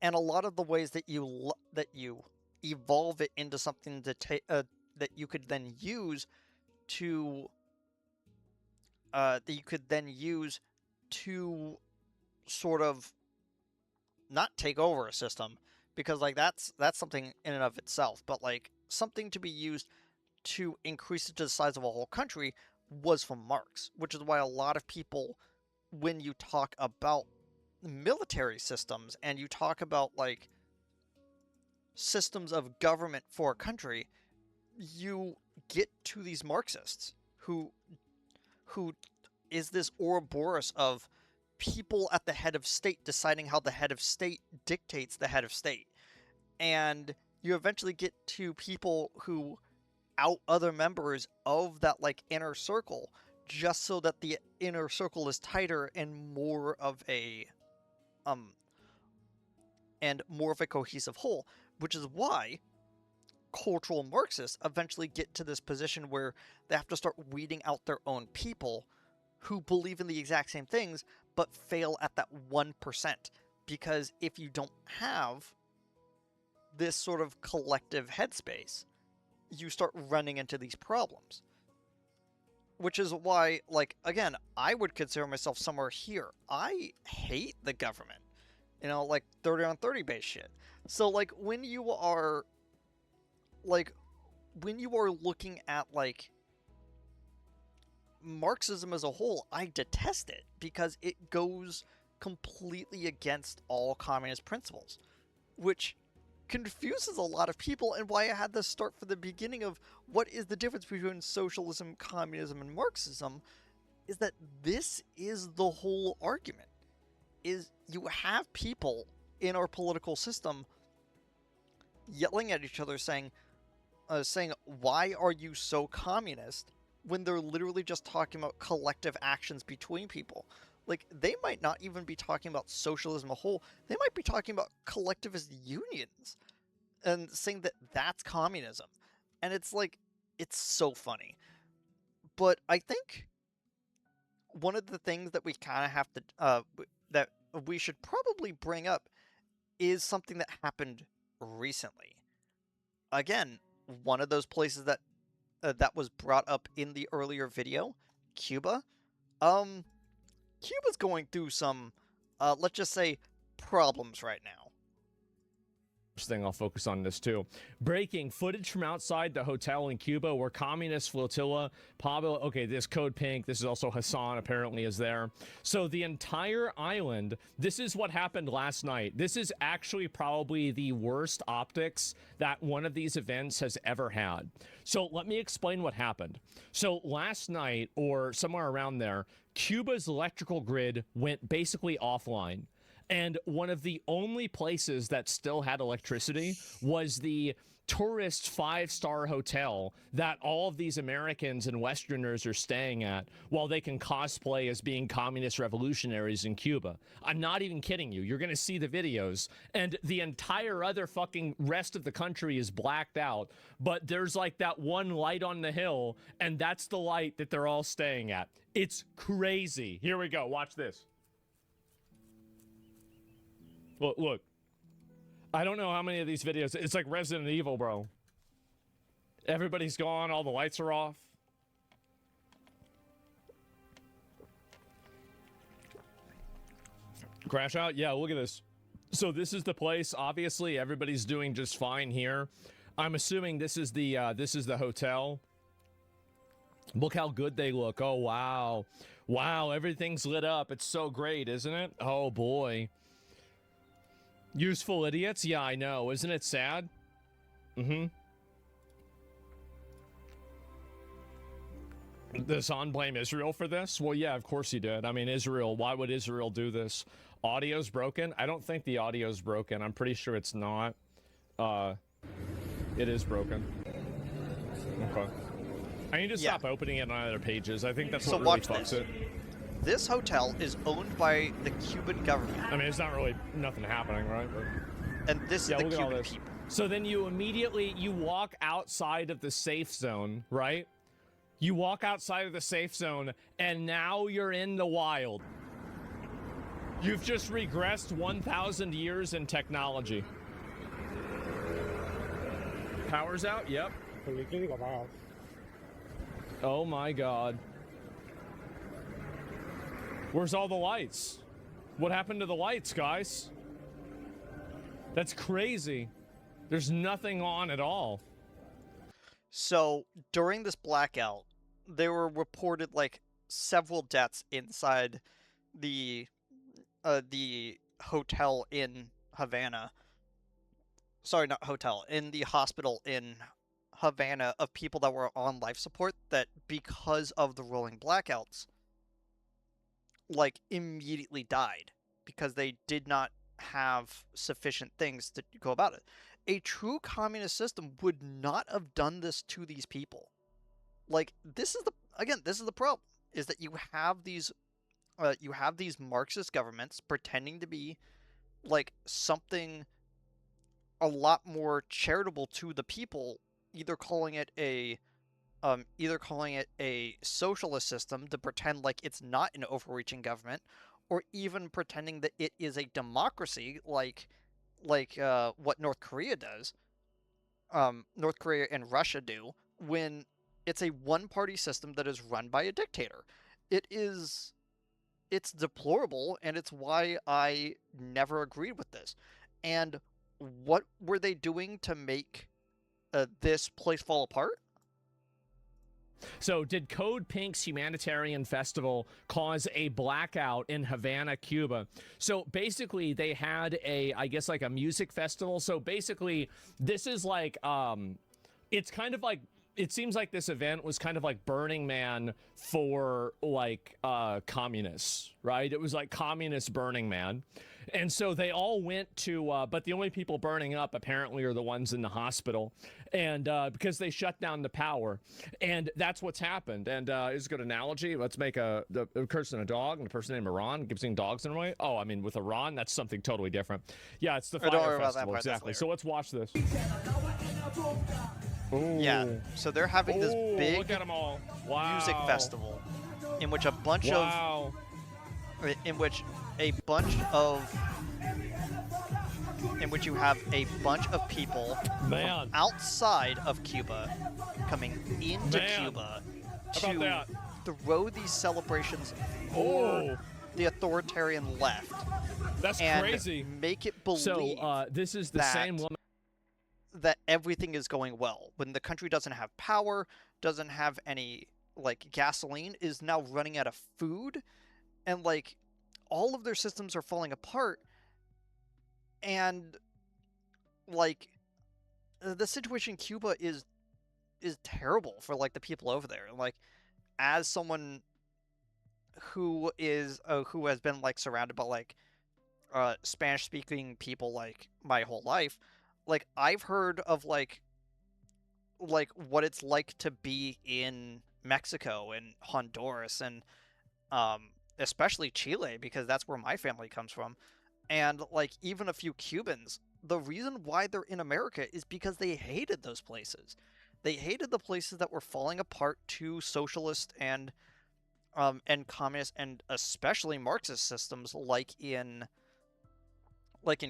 and a lot of the ways that you evolve it into something that you could then use to sort of not take over a system, because like that's something in and of itself, but like something to be used to increase it to the size of a whole country was from Marx, which is why a lot of people, when you talk about military systems and you talk about like systems of government for a country, you get to these Marxists who is this Ouroboros of people at the head of state deciding how the head of state dictates the head of state. And you eventually get to people who out other members of that like inner circle, just so that the inner circle is tighter and more of a cohesive whole, which is why cultural Marxists eventually get to this position where they have to start weeding out their own people who believe in the exact same things but fail at that 1%. Because if you don't have this sort of collective headspace, you start running into these problems. Which is why, like, again, I would consider myself somewhere here. I hate the government. You know, like 30 on 30 base shit. So, like, when you are looking at, like, Marxism as a whole, I detest it because it goes completely against all communist principles, which confuses a lot of people, and why I had this start from the beginning of what is the difference between socialism, communism, and Marxism, is that this is the whole argument. Is you have people in our political system yelling at each other saying, why are you so communist, when they're literally just talking about collective actions between people. Like, they might not even be talking about socialism as a whole. They might be talking about collectivist unions and saying that that's communism. And it's like, it's so funny. But I think one of the things that we kind of have to, that we should probably bring up is something that happened recently. Again, one of those places that that was brought up in the earlier video, Cuba. Cuba's going through some, let's just say, problems right now. Thing I'll focus on this too. Breaking footage from outside the hotel in Cuba where communist flotilla Pablo, okay, this code pink, this is also Hasan apparently is there. So the entire island, this is what happened last night. This is actually probably the worst optics that one of these events has ever had. So let me explain what happened. So last night, or somewhere around there, Cuba's electrical grid went basically offline. And one of the only places that still had electricity was the tourist 5-star hotel that all of these Americans and Westerners are staying at while they can cosplay as being communist revolutionaries in Cuba. I'm not even kidding you. You're going to see the videos, and the entire other fucking rest of the country is blacked out. But there's like that one light on the hill, and that's the light that they're all staying at. It's crazy. Here we go. Watch this. Look, I don't know how many of these videos, it's like Resident Evil, bro. Everybody's gone, all the lights are off. Crash out? Yeah, look at this. So this is the place, obviously everybody's doing just fine here. I'm assuming this is the hotel. Look how good they look. Oh, wow. Wow, everything's lit up. It's so great, isn't it? Oh, boy. Useful idiots? Yeah, I know. Isn't it sad? Does Hasan blame Israel for this? Well, yeah, of course he did. I mean, Israel, why would Israel do this? Audio's broken? I don't think the audio's broken. I'm pretty sure it's not. It is broken. Okay. I need to Yeah. stop opening it on other pages. I think that's So what really watch fucks this. it. This hotel is owned by the Cuban government, I mean, it's not really nothing happening, right? But... and this is Yeah, the look at all Cuban this. people. So then you immediately, you walk outside of the safe zone, right? You walk outside of the safe zone, and now you're in the wild. You've just regressed 1,000 years in technology. Power's out? Yep. Oh my god. Where's all the lights? What happened to the lights, guys? That's crazy. There's nothing on at all. So during this blackout, there were reported like several deaths inside the hotel in Havana. Sorry, not hotel, in the hospital in Havana of people that were on life support that because of the rolling blackouts like immediately died because they did not have sufficient things to go about it. A true communist system would not have done this to these people. Like this is the problem is that you have these Marxist governments pretending to be like something a lot more charitable to the people, either calling it a socialist system to pretend like it's not an overreaching government, or even pretending that it is a democracy, like what North Korea does, North Korea and Russia do, when it's a one-party system that is run by a dictator. It's deplorable, and it's why I never agreed with this. And what were they doing to make this place fall apart? So, did Code Pink's humanitarian festival cause a blackout in Havana, Cuba? So, basically, they had I guess, like a music festival. So, basically, this is like, it's kind of like, it seems like this event was kind of like Burning Man for, like, communists, right? It was like communist Burning Man. And so they all went to, but the only people burning up apparently are the ones in the hospital, and because they shut down the power, and that's what's happened. And it's a good analogy. Let's make a person and a dog, and a person named Iran keeps seeing dogs in a way. Oh, I mean, with Iran, that's something totally different. Yeah, it's the Don't Fire worry about that Festival, part, that's exactly. So let's watch this. Ooh. Yeah, so they're having this Ooh, big look at 'em all. Wow. music festival in which a bunch Wow. in which you have a bunch of people Man. from outside of Cuba coming into Man. Cuba How about to throw these celebrations for Oh. the authoritarian left That's and crazy. make it believe So this is the that- same woman. that everything is going well when the country doesn't have power, doesn't have any like gasoline, is now running out of food, and like all of their systems are falling apart, and like the situation in Cuba is terrible for like the people over there. Like as someone who has been like surrounded by like Spanish speaking people like my whole life, like I've heard of like what it's like to be in Mexico and Honduras and especially Chile, because that's where my family comes from, and like even a few Cubans. The reason why they're in America is because they hated those places. They hated the places that were falling apart to socialist and communist and especially Marxist systems like in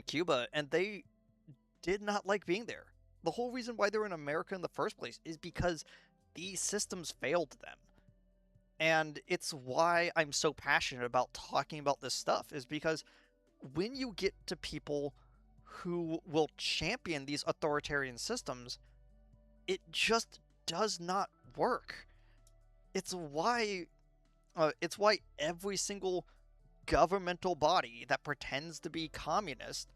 Cuba, and they did not like being there. The whole reason why they're in America in the first place is because these systems failed them. And it's why I'm so passionate about talking about this stuff, is because when you get to people who will champion these authoritarian systems, it just does not work. It's why every single governmental body that pretends to be communist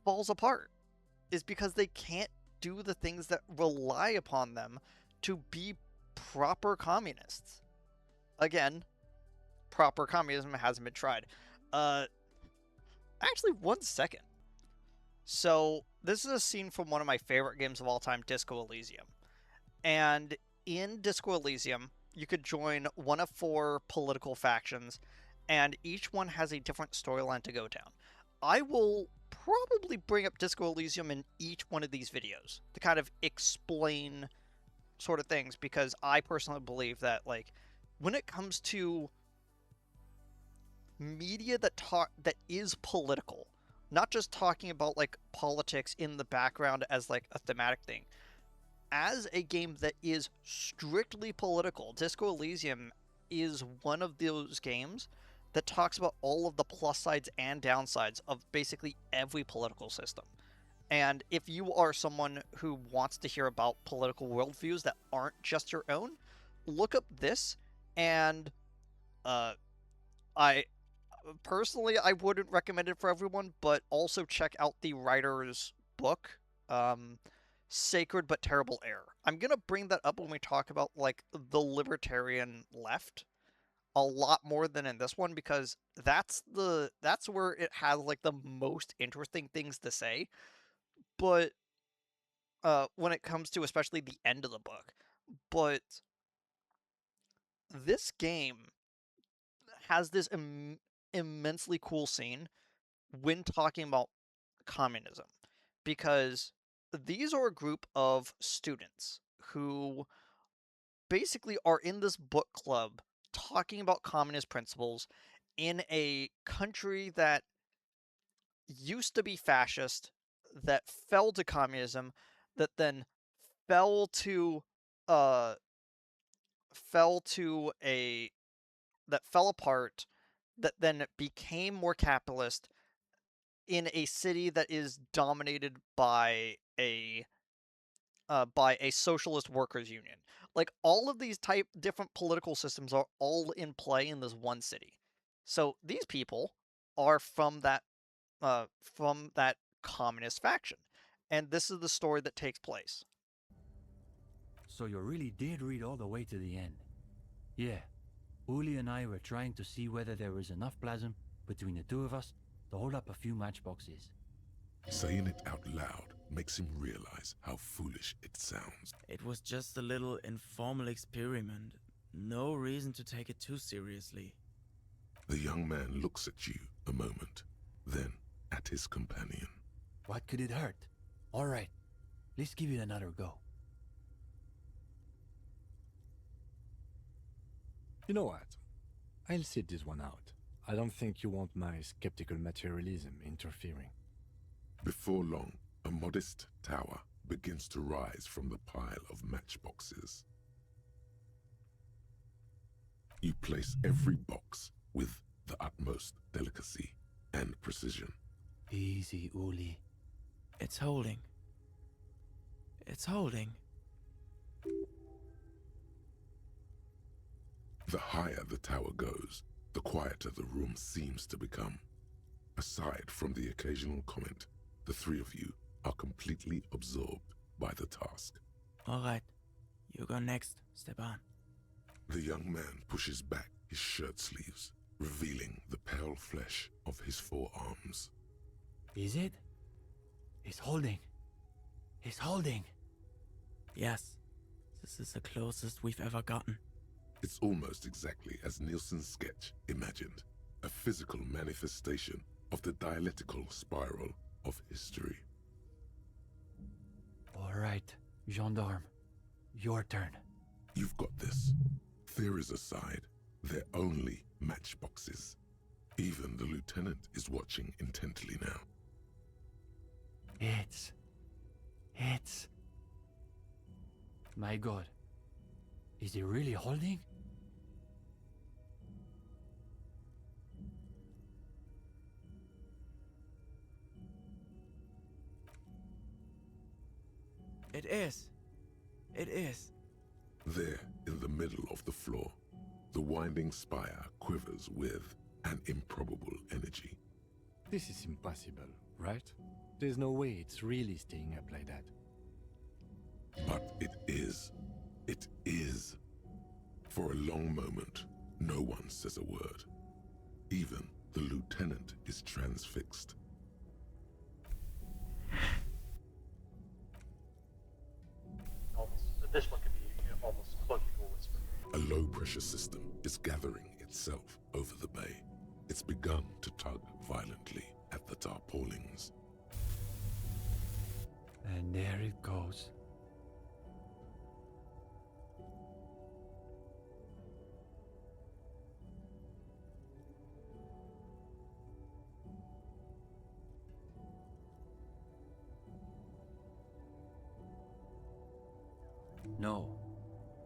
falls apart, is because they can't do the things that rely upon them to be proper communists. Again, proper communism hasn't been tried. Actually, 1 second. So, this is a scene from one of my favorite games of all time, Disco Elysium. And in Disco Elysium, you could join one of 4 political factions, and each one has a different storyline to go down. I will probably bring up Disco Elysium in each one of these videos to kind of explain sort of things, because I personally believe that, like, when it comes to media that is political, not just talking about like politics in the background as like a thematic thing, as a game that is strictly political, Disco Elysium is one of those games that talks about all of the plus sides and downsides of basically every political system. And if you are someone who wants to hear about political worldviews that aren't just your own, look up this. And I personally, I wouldn't recommend it for everyone, but also check out the writer's book, um, Sacred but Terrible Error. I'm gonna bring that up when we talk about like the libertarian left a lot more than in this one, because that's where it has like the most interesting things to say. But when it comes to especially the end of the book, but this game has this immensely cool scene when talking about communism, because these are a group of students who basically are in this book club talking about communist principles in a country that used to be fascist, that fell to communism, that then fell to uh fell to a that fell apart, that then became more capitalist in a city that is dominated by a socialist workers union. Like, all of these type different political systems are all in play in this one city. So these people are from that communist faction, and this is the story that takes place. So you really did read all the way to the end. Yeah, Uli and I were trying to see whether there was enough plasm between the two of us to hold up a few matchboxes. Saying it out loud makes him realize how foolish it sounds. It was just a little informal experiment. No reason to take it too seriously. The young man looks at you a moment, then at his companion. What could it hurt? All right, let's give it another go. You know what? I'll sit this one out. I don't think you want my skeptical materialism interfering. Before long, a modest tower begins to rise from the pile of matchboxes. You place every box with the utmost delicacy and precision. Easy, Uli. It's holding. It's holding. The higher the tower goes, the quieter the room seems to become. Aside from the occasional comment, the three of you are completely absorbed by the task. All right, you go next, Stepan. The young man pushes back his shirt sleeves, revealing the pale flesh of his forearms. Is it? It's holding. It's holding. Yes, this is the closest we've ever gotten. It's almost exactly as Nielsen's sketch imagined, a physical manifestation of the dialectical spiral of history. All right, gendarme, your turn. You've got this. Theories aside, they're only matchboxes. Even the lieutenant is watching intently now. It's... My God. Is it really holding? It is. It is. There, in the middle of the floor, the winding spire quivers with an improbable energy. This is impossible, right? There's no way it's really staying up like that. But it is. It is. For a long moment, no one says a word. Even the lieutenant is transfixed. Almost, this one could be almost low-pressure system is gathering itself over the bay. It's begun to tug violently at the tarpaulins. And there it goes. No,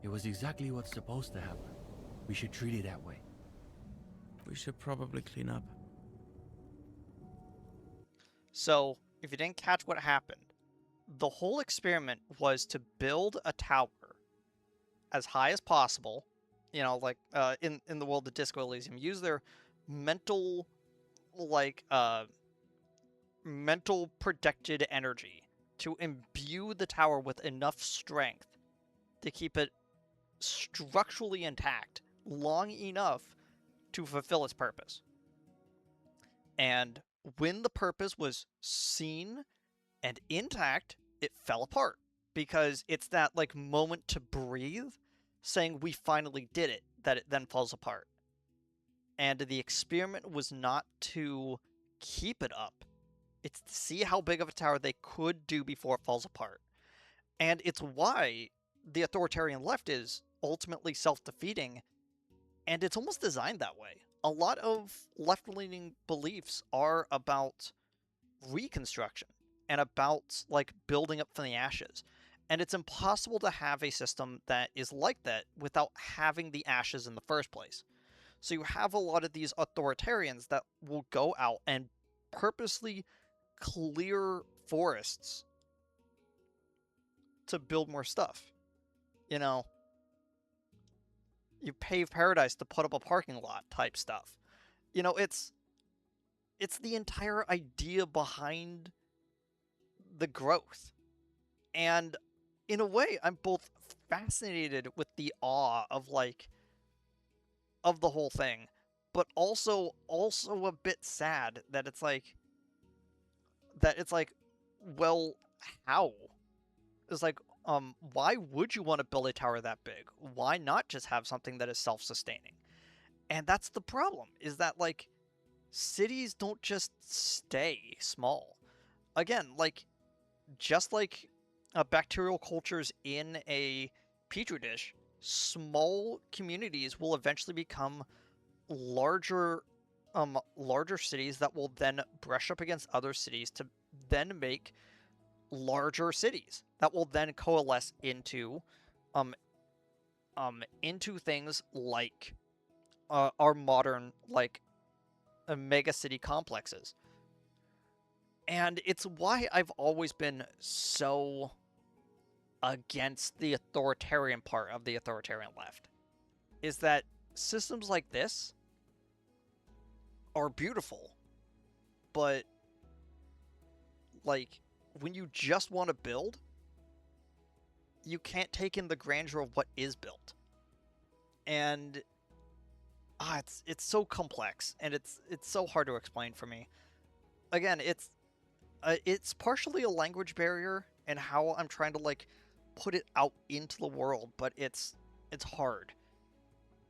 it was exactly what's supposed to happen. We should treat it that way. We should probably clean up. So, if you didn't catch what happened, the whole experiment was to build a tower as high as possible, you know, like in the world of Disco Elysium, use their mental, like, mental projected energy to imbue the tower with enough strength to keep it structurally intact long enough to fulfill its purpose. And when the purpose was seen and intact, it fell apart because it's that like moment to breathe, saying we finally did it, that it then falls apart. And the experiment was not to keep it up, it's to see how big of a tower they could do before it falls apart. And it's why the authoritarian left is ultimately self-defeating, and it's almost designed that way. A lot of left-leaning beliefs are about reconstruction and about like building up from the ashes. And it's impossible to have a system that is like that without having the ashes in the first place. So you have a lot of these authoritarians that will go out and purposely clear forests to build more stuff. You know, you pave paradise to put up a parking lot type stuff. You know, it's the entire idea behind the growth. And in a way, I'm both fascinated with the awe of like of the whole thing, but also a bit sad that it's like well, how? It's like why would you want to build a tower that big? Why not just have something that is self-sustaining? And that's the problem, is that like cities don't just stay small. Again, like just like bacterial cultures in a petri dish, small communities will eventually become larger larger cities that will then brush up against other cities to then make larger cities that will then coalesce into things like our modern like mega city complexes. And it's why I've always been so against the authoritarian part of the authoritarian left, is that systems like this are beautiful, but like when you just want to build, you can't take in the grandeur of what is built. And it's so complex, and it's so hard to explain for me. Again, it's partially a language barrier and how I'm trying to like put it out into the world, but it's hard.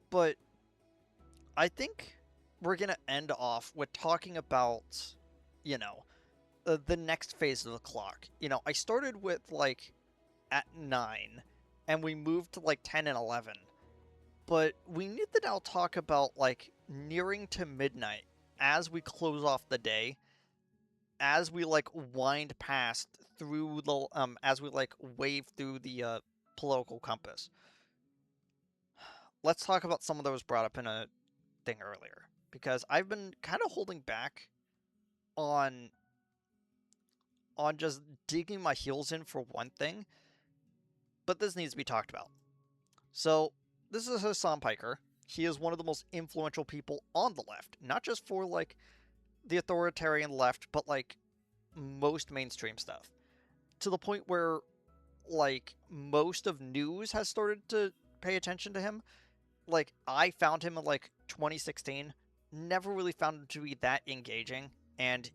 But I think we're gonna end off with talking about, you know, the next phase of the clock. You know, I started with like at 9, and we moved to like 10 and 11. But we need to now talk about like nearing to midnight as we close off the day, as we like wind past through the as we like wave through the political compass. Let's talk about some of those brought up in a thing earlier, because I've been kind of holding back on just digging my heels in for one thing, but this needs to be talked about. So this is Hasan Piker. He is one of the most influential people on the left, not just for like the authoritarian left, but like most mainstream stuff, to the point where like most of news has started to pay attention to him. Like I found him in like 2016, never really found him to be that engaging, and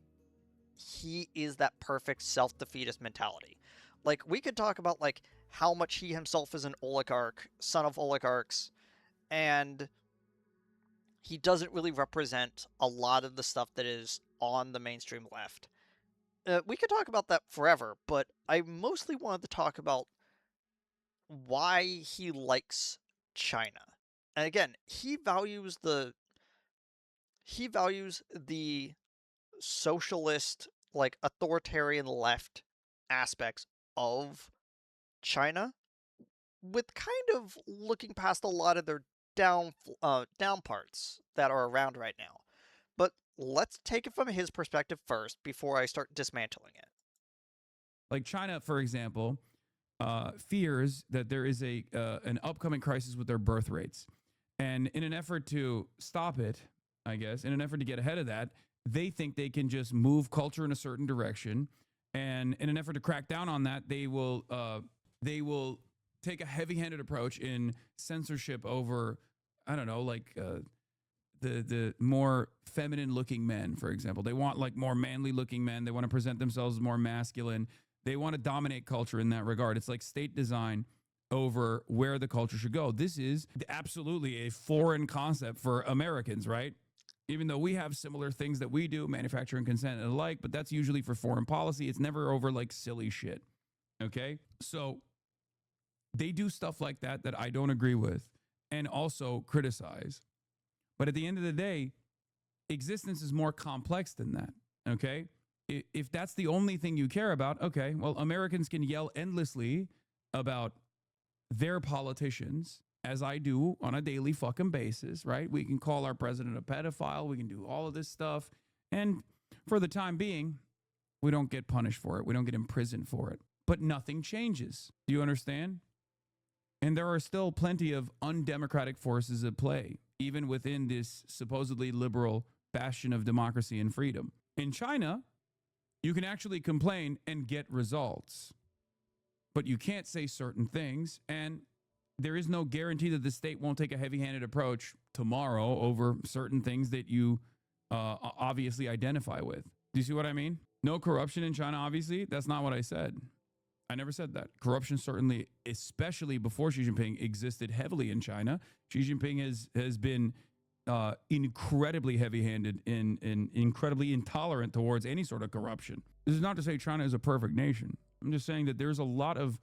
he is that perfect self-defeatist mentality. Like we could talk about like how much he himself is an oligarch, son of oligarchs, and he doesn't really represent a lot of the stuff that is on the mainstream left. We could talk about that forever, but I mostly wanted to talk about why he likes China. And again, he values the socialist, like authoritarian left aspects of China, with kind of looking past a lot of their down parts that are around right now. But let's take it from his perspective first before I start dismantling it. Like China, for example, fears that there is an upcoming crisis with their birth rates. And in an effort to stop it, I guess, in an effort to get ahead of that, they think they can just move culture in a certain direction. And in an effort to crack down on that, they will take a heavy-handed approach in censorship over, I don't know, like the more feminine-looking men, for example. They want like more manly-looking men. They want to present themselves as more masculine. They want to dominate culture in that regard. It's like state design over where the culture should go. This is absolutely a foreign concept for Americans, right? Even though we have similar things that we do, manufacturing consent and the like, but that's usually for foreign policy. It's never over like silly shit. Okay? So they do stuff like that that I don't agree with and also criticize. But at the end of the day, existence is more complex than that. Okay? If that's the only thing you care about, okay, well, Americans can yell endlessly about their politicians, as I do on a daily fucking basis, right? We can call our president a pedophile. We can do all of this stuff. And for the time being, we don't get punished for it. We don't get imprisoned for it. But nothing changes. Do you understand? And there are still plenty of undemocratic forces at play, even within this supposedly liberal bastion of democracy and freedom. In China, you can actually complain and get results, but you can't say certain things, and there is no guarantee that the state won't take a heavy-handed approach tomorrow over certain things that you obviously identify with. Do you see what I mean? No corruption in China, obviously. That's not what I said. I never said that. Corruption certainly, especially before Xi Jinping, existed heavily in China. Xi Jinping has been incredibly heavy-handed and incredibly intolerant towards any sort of corruption. This is not to say China is a perfect nation. I'm just saying that there's a lot of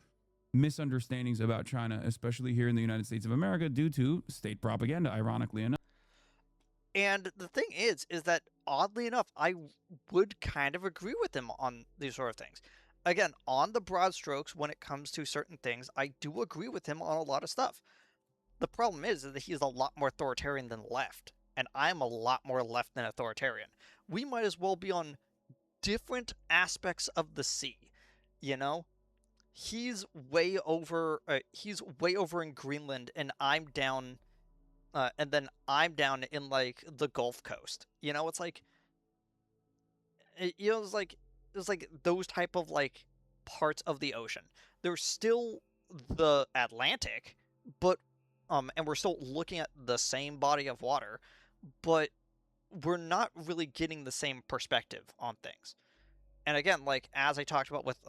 misunderstandings about China, especially here in the United States of America, due to state propaganda, ironically enough. And the thing is that oddly enough, I would kind of agree with him on these sort of things. Again, on the broad strokes, when it comes to certain things, I do agree with him on a lot of stuff. The problem is that he's a lot more authoritarian than left, and I'm a lot more left than authoritarian. We might as well be on different aspects of the sea, you know? He's way over in Greenland, and I'm down and then I'm down in like the Gulf Coast. You know, it's like it's like those type of like parts of the ocean. There's still the Atlantic, but and we're still looking at the same body of water, but we're not really getting the same perspective on things. And again, like as I talked about with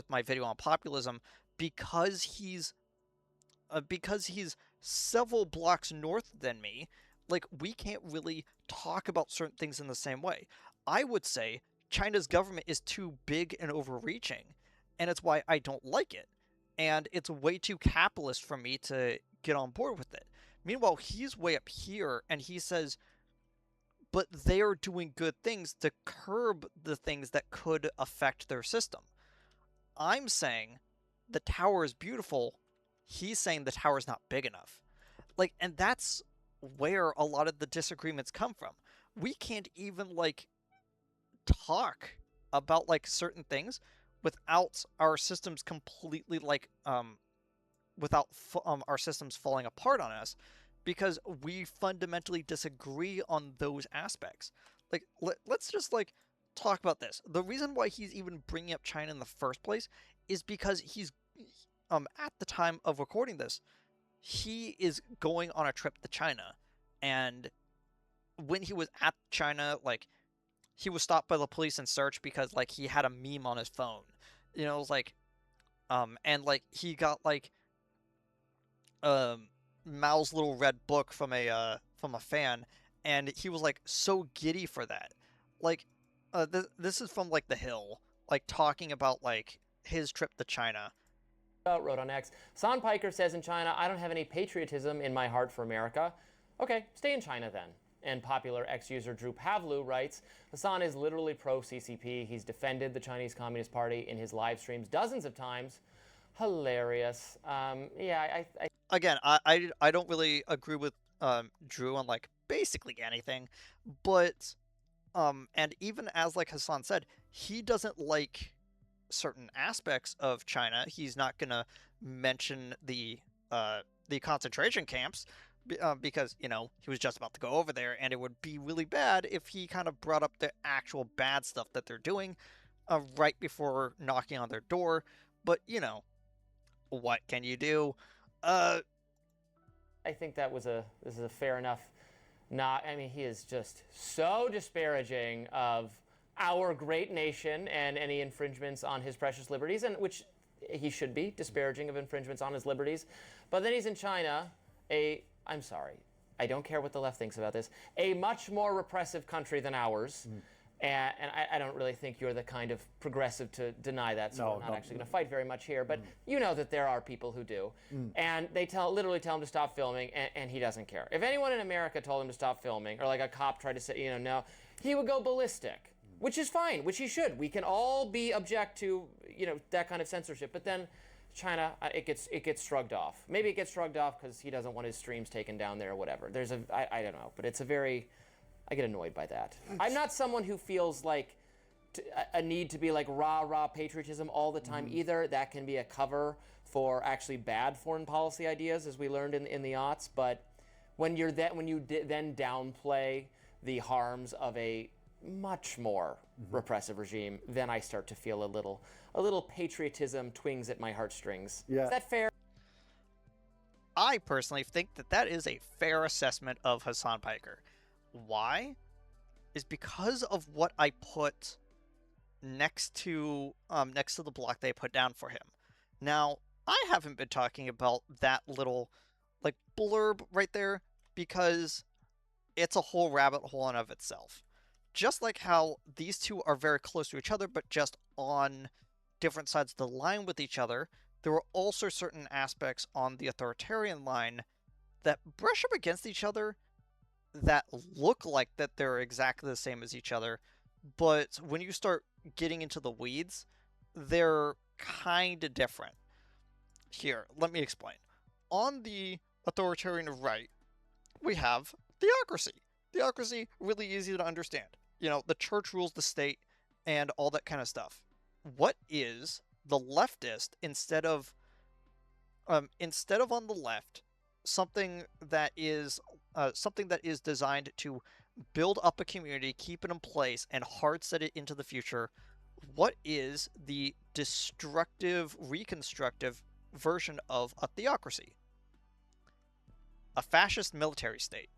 my video on populism, because he's several blocks north than me, like we can't really talk about certain things in the same way. I would say China's government is too big and overreaching, and it's why I don't like it. And it's way too capitalist for me to get on board with it. Meanwhile, he's way up here and he says, but they're doing good things to curb the things that could affect their system. I'm saying the tower is beautiful. He's saying the tower's not big enough. Like, and that's where a lot of the disagreements come from. We can't even like talk about like certain things without our systems completely like without our systems falling apart on us, because we fundamentally disagree on those aspects. Like let's just like talk about this. The reason why he's even bringing up China in the first place is because he's at the time of recording this, he is going on a trip to China, and when he was at China, like he was stopped by the police and searched because like he had a meme on his phone. It was like and like he got like um Mao's little red book from a fan, and he was like so giddy for that. Like, this is from like The Hill, like talking about like his trip to China. Wrote on X, Hasan Piker says in China, I don't have any patriotism in my heart for America. Okay, stay in China then. And popular ex-user Drew Pavlu writes, Hasan is literally pro-CCP. He's defended the Chinese Communist Party in his live streams dozens of times. Hilarious. Again, I don't really agree with Drew on like basically anything, but and even as like Hasan said, he doesn't like certain aspects of China. He's not gonna mention the concentration camps because he was just about to go over there, and it would be really bad if he kind of brought up the actual bad stuff that they're doing right before knocking on their door. But what can you do? I think this is a fair enough. He is just so disparaging of our great nation and any infringements on his precious liberties, and which he should be disparaging of infringements on his liberties. But then he's in China, I'm sorry, I don't care what the left thinks about this, a much more repressive country than ours. And I don't really think you're the kind of progressive to deny that, so I'm not actually going to fight very much here. But you know that there are people who do. And they literally tell him to stop filming, and he doesn't care. If anyone in America told him to stop filming, or like a cop tried to say, no, he would go ballistic, which is fine, which he should. We can all be object to, that kind of censorship. But then China, it gets shrugged off. Maybe it gets shrugged off because he doesn't want his streams taken down there or whatever. I don't know, but it's a very... I get annoyed by that. I'm not someone who feels like a need to be like rah patriotism all the time either. That can be a cover for actually bad foreign policy ideas, as we learned in the aughts. But when you then downplay the harms of a much more repressive regime, then I start to feel a little patriotism twings at my heartstrings. Yeah. Is that fair? I personally think that is a fair assessment of Hasan Piker. Why? Is because of what I put next to the block they put down for him. Now, I haven't been talking about that little like blurb right there because it's a whole rabbit hole in of itself. Just like how these two are very close to each other, but just on different sides of the line with each other, there are also certain aspects on the authoritarian line that brush up against each other that look like that they're exactly the same as each other, but when you start getting into the weeds, they're kind of different. Here, let me explain. On the authoritarian right, we have theocracy. Theocracy, really easy to understand. The church rules the state and all that kind of stuff. What is the leftist instead of on the left, something that is designed to build up a community, keep it in place, and hard set it into the future? What is the destructive, reconstructive version of a theocracy? A fascist military state.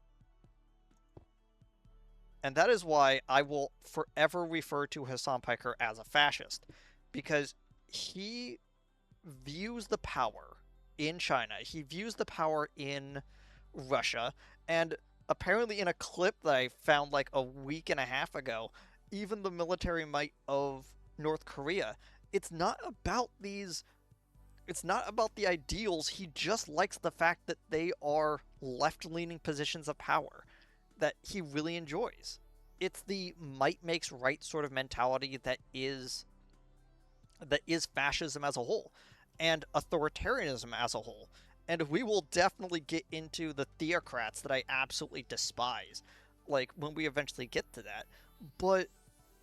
And that is why I will forever refer to Hasan Piker as a fascist, because he views the power in China, he views the power in Russia, and apparently in a clip that I found like a week and a half ago, even the military might of North Korea. It's not about the ideals, he just likes the fact that they are left-leaning positions of power that he really enjoys. It's the might makes right sort of mentality that is fascism as a whole, and authoritarianism as a whole. And we will definitely get into the theocrats that I absolutely despise, like, when we eventually get to that. But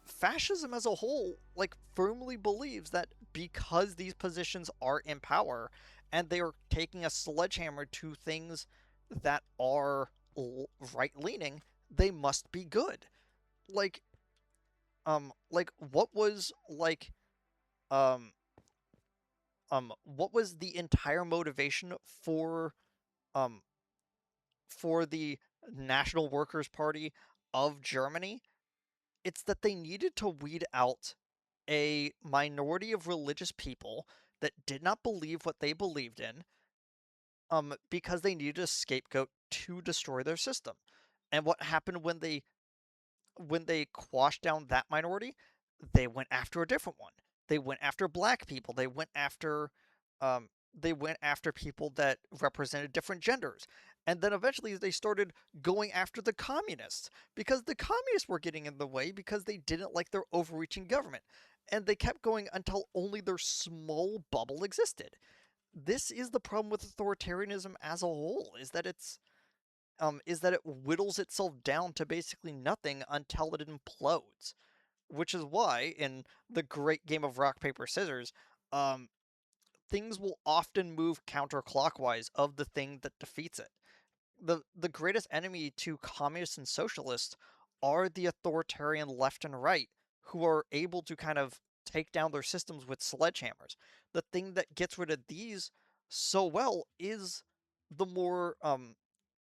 fascism as a whole, like, firmly believes that because these positions are in power, and they are taking a sledgehammer to things that are right-leaning, they must be good. What was the entire motivation for the National Workers' Party of Germany? It's that they needed to weed out a minority of religious people that did not believe what they believed in, because they needed a scapegoat to destroy their system. And what happened when they quashed down that minority? They went after a different one. They went after black people. They went after people that represented different genders. And then eventually they started going after the communists because the communists were getting in the way because they didn't like their overreaching government. And they kept going until only their small bubble existed. This is the problem with authoritarianism as a whole, is that it whittles itself down to basically nothing until it implodes. Which is why, in the great game of rock, paper, scissors, things will often move counterclockwise of the thing that defeats it. The greatest enemy to communists and socialists are the authoritarian left and right, who are able to kind of take down their systems with sledgehammers. The thing that gets rid of these so well the more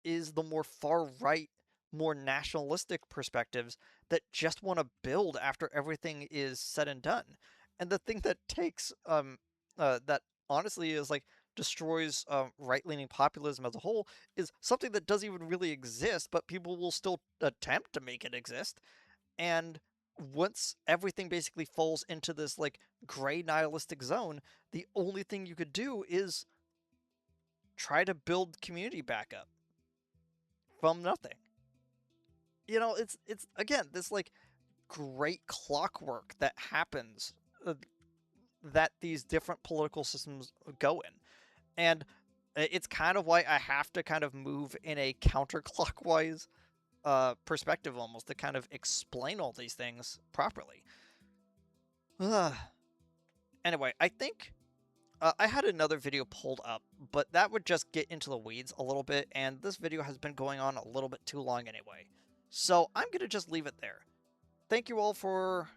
is the more far right, more nationalistic perspectives that just want to build after everything is said and done. And the thing that takes that honestly is like destroys right-leaning populism as a whole is something that doesn't even really exist, but people will still attempt to make it exist. And once everything basically falls into this like gray nihilistic zone, the only thing you could do is try to build community back up from nothing. You know, it's again this like great clockwork that happens that these different political systems go in. And it's kind of why I have to kind of move in a counterclockwise perspective almost to kind of explain all these things properly. Anyway, I think I had another video pulled up, but that would just get into the weeds a little bit, and this video has been going on a little bit too long anyway. So I'm going to just leave it there. Thank you all for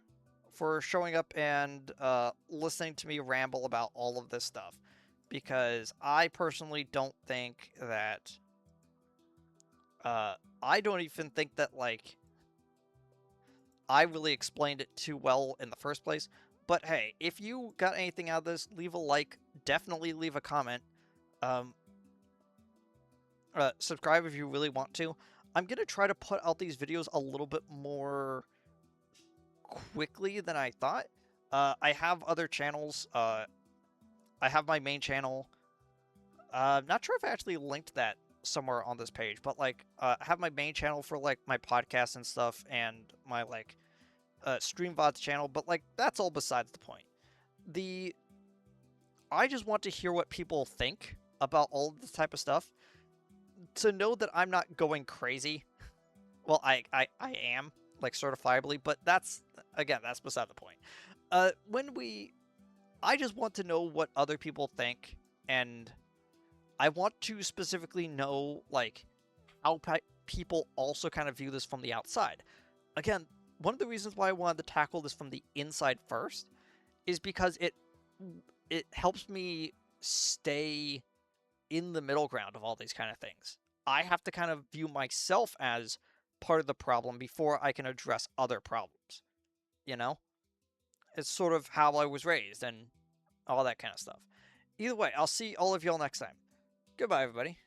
showing up and listening to me ramble about all of this stuff, because I personally don't think that I don't even think that like I really explained it too well in the first place. But hey, if you got anything out of this, leave a like, definitely leave a comment, um, subscribe if you really want to. I'm gonna try to put out these videos a little bit more quickly than I thought. I have other channels. I have my main channel. Not sure if I actually linked that somewhere on this page, but like, I have my main channel for like my podcast and stuff, and my like stream VODs channel. But like, that's all besides the point. I just want to hear what people think about all of this type of stuff, to know that I'm not going crazy. Well, I am, like, certifiably, but that's, again, that's beside the point. I just want to know what other people think, and I want to specifically know, like, how people also kind of view this from the outside. Again, one of the reasons why I wanted to tackle this from the inside first is because it helps me stay in the middle ground of all these kind of things. I have to kind of view myself as part of the problem before I can address other problems. You know? It's sort of how I was raised and all that kind of stuff. Either way, I'll see all of y'all next time. Goodbye, everybody.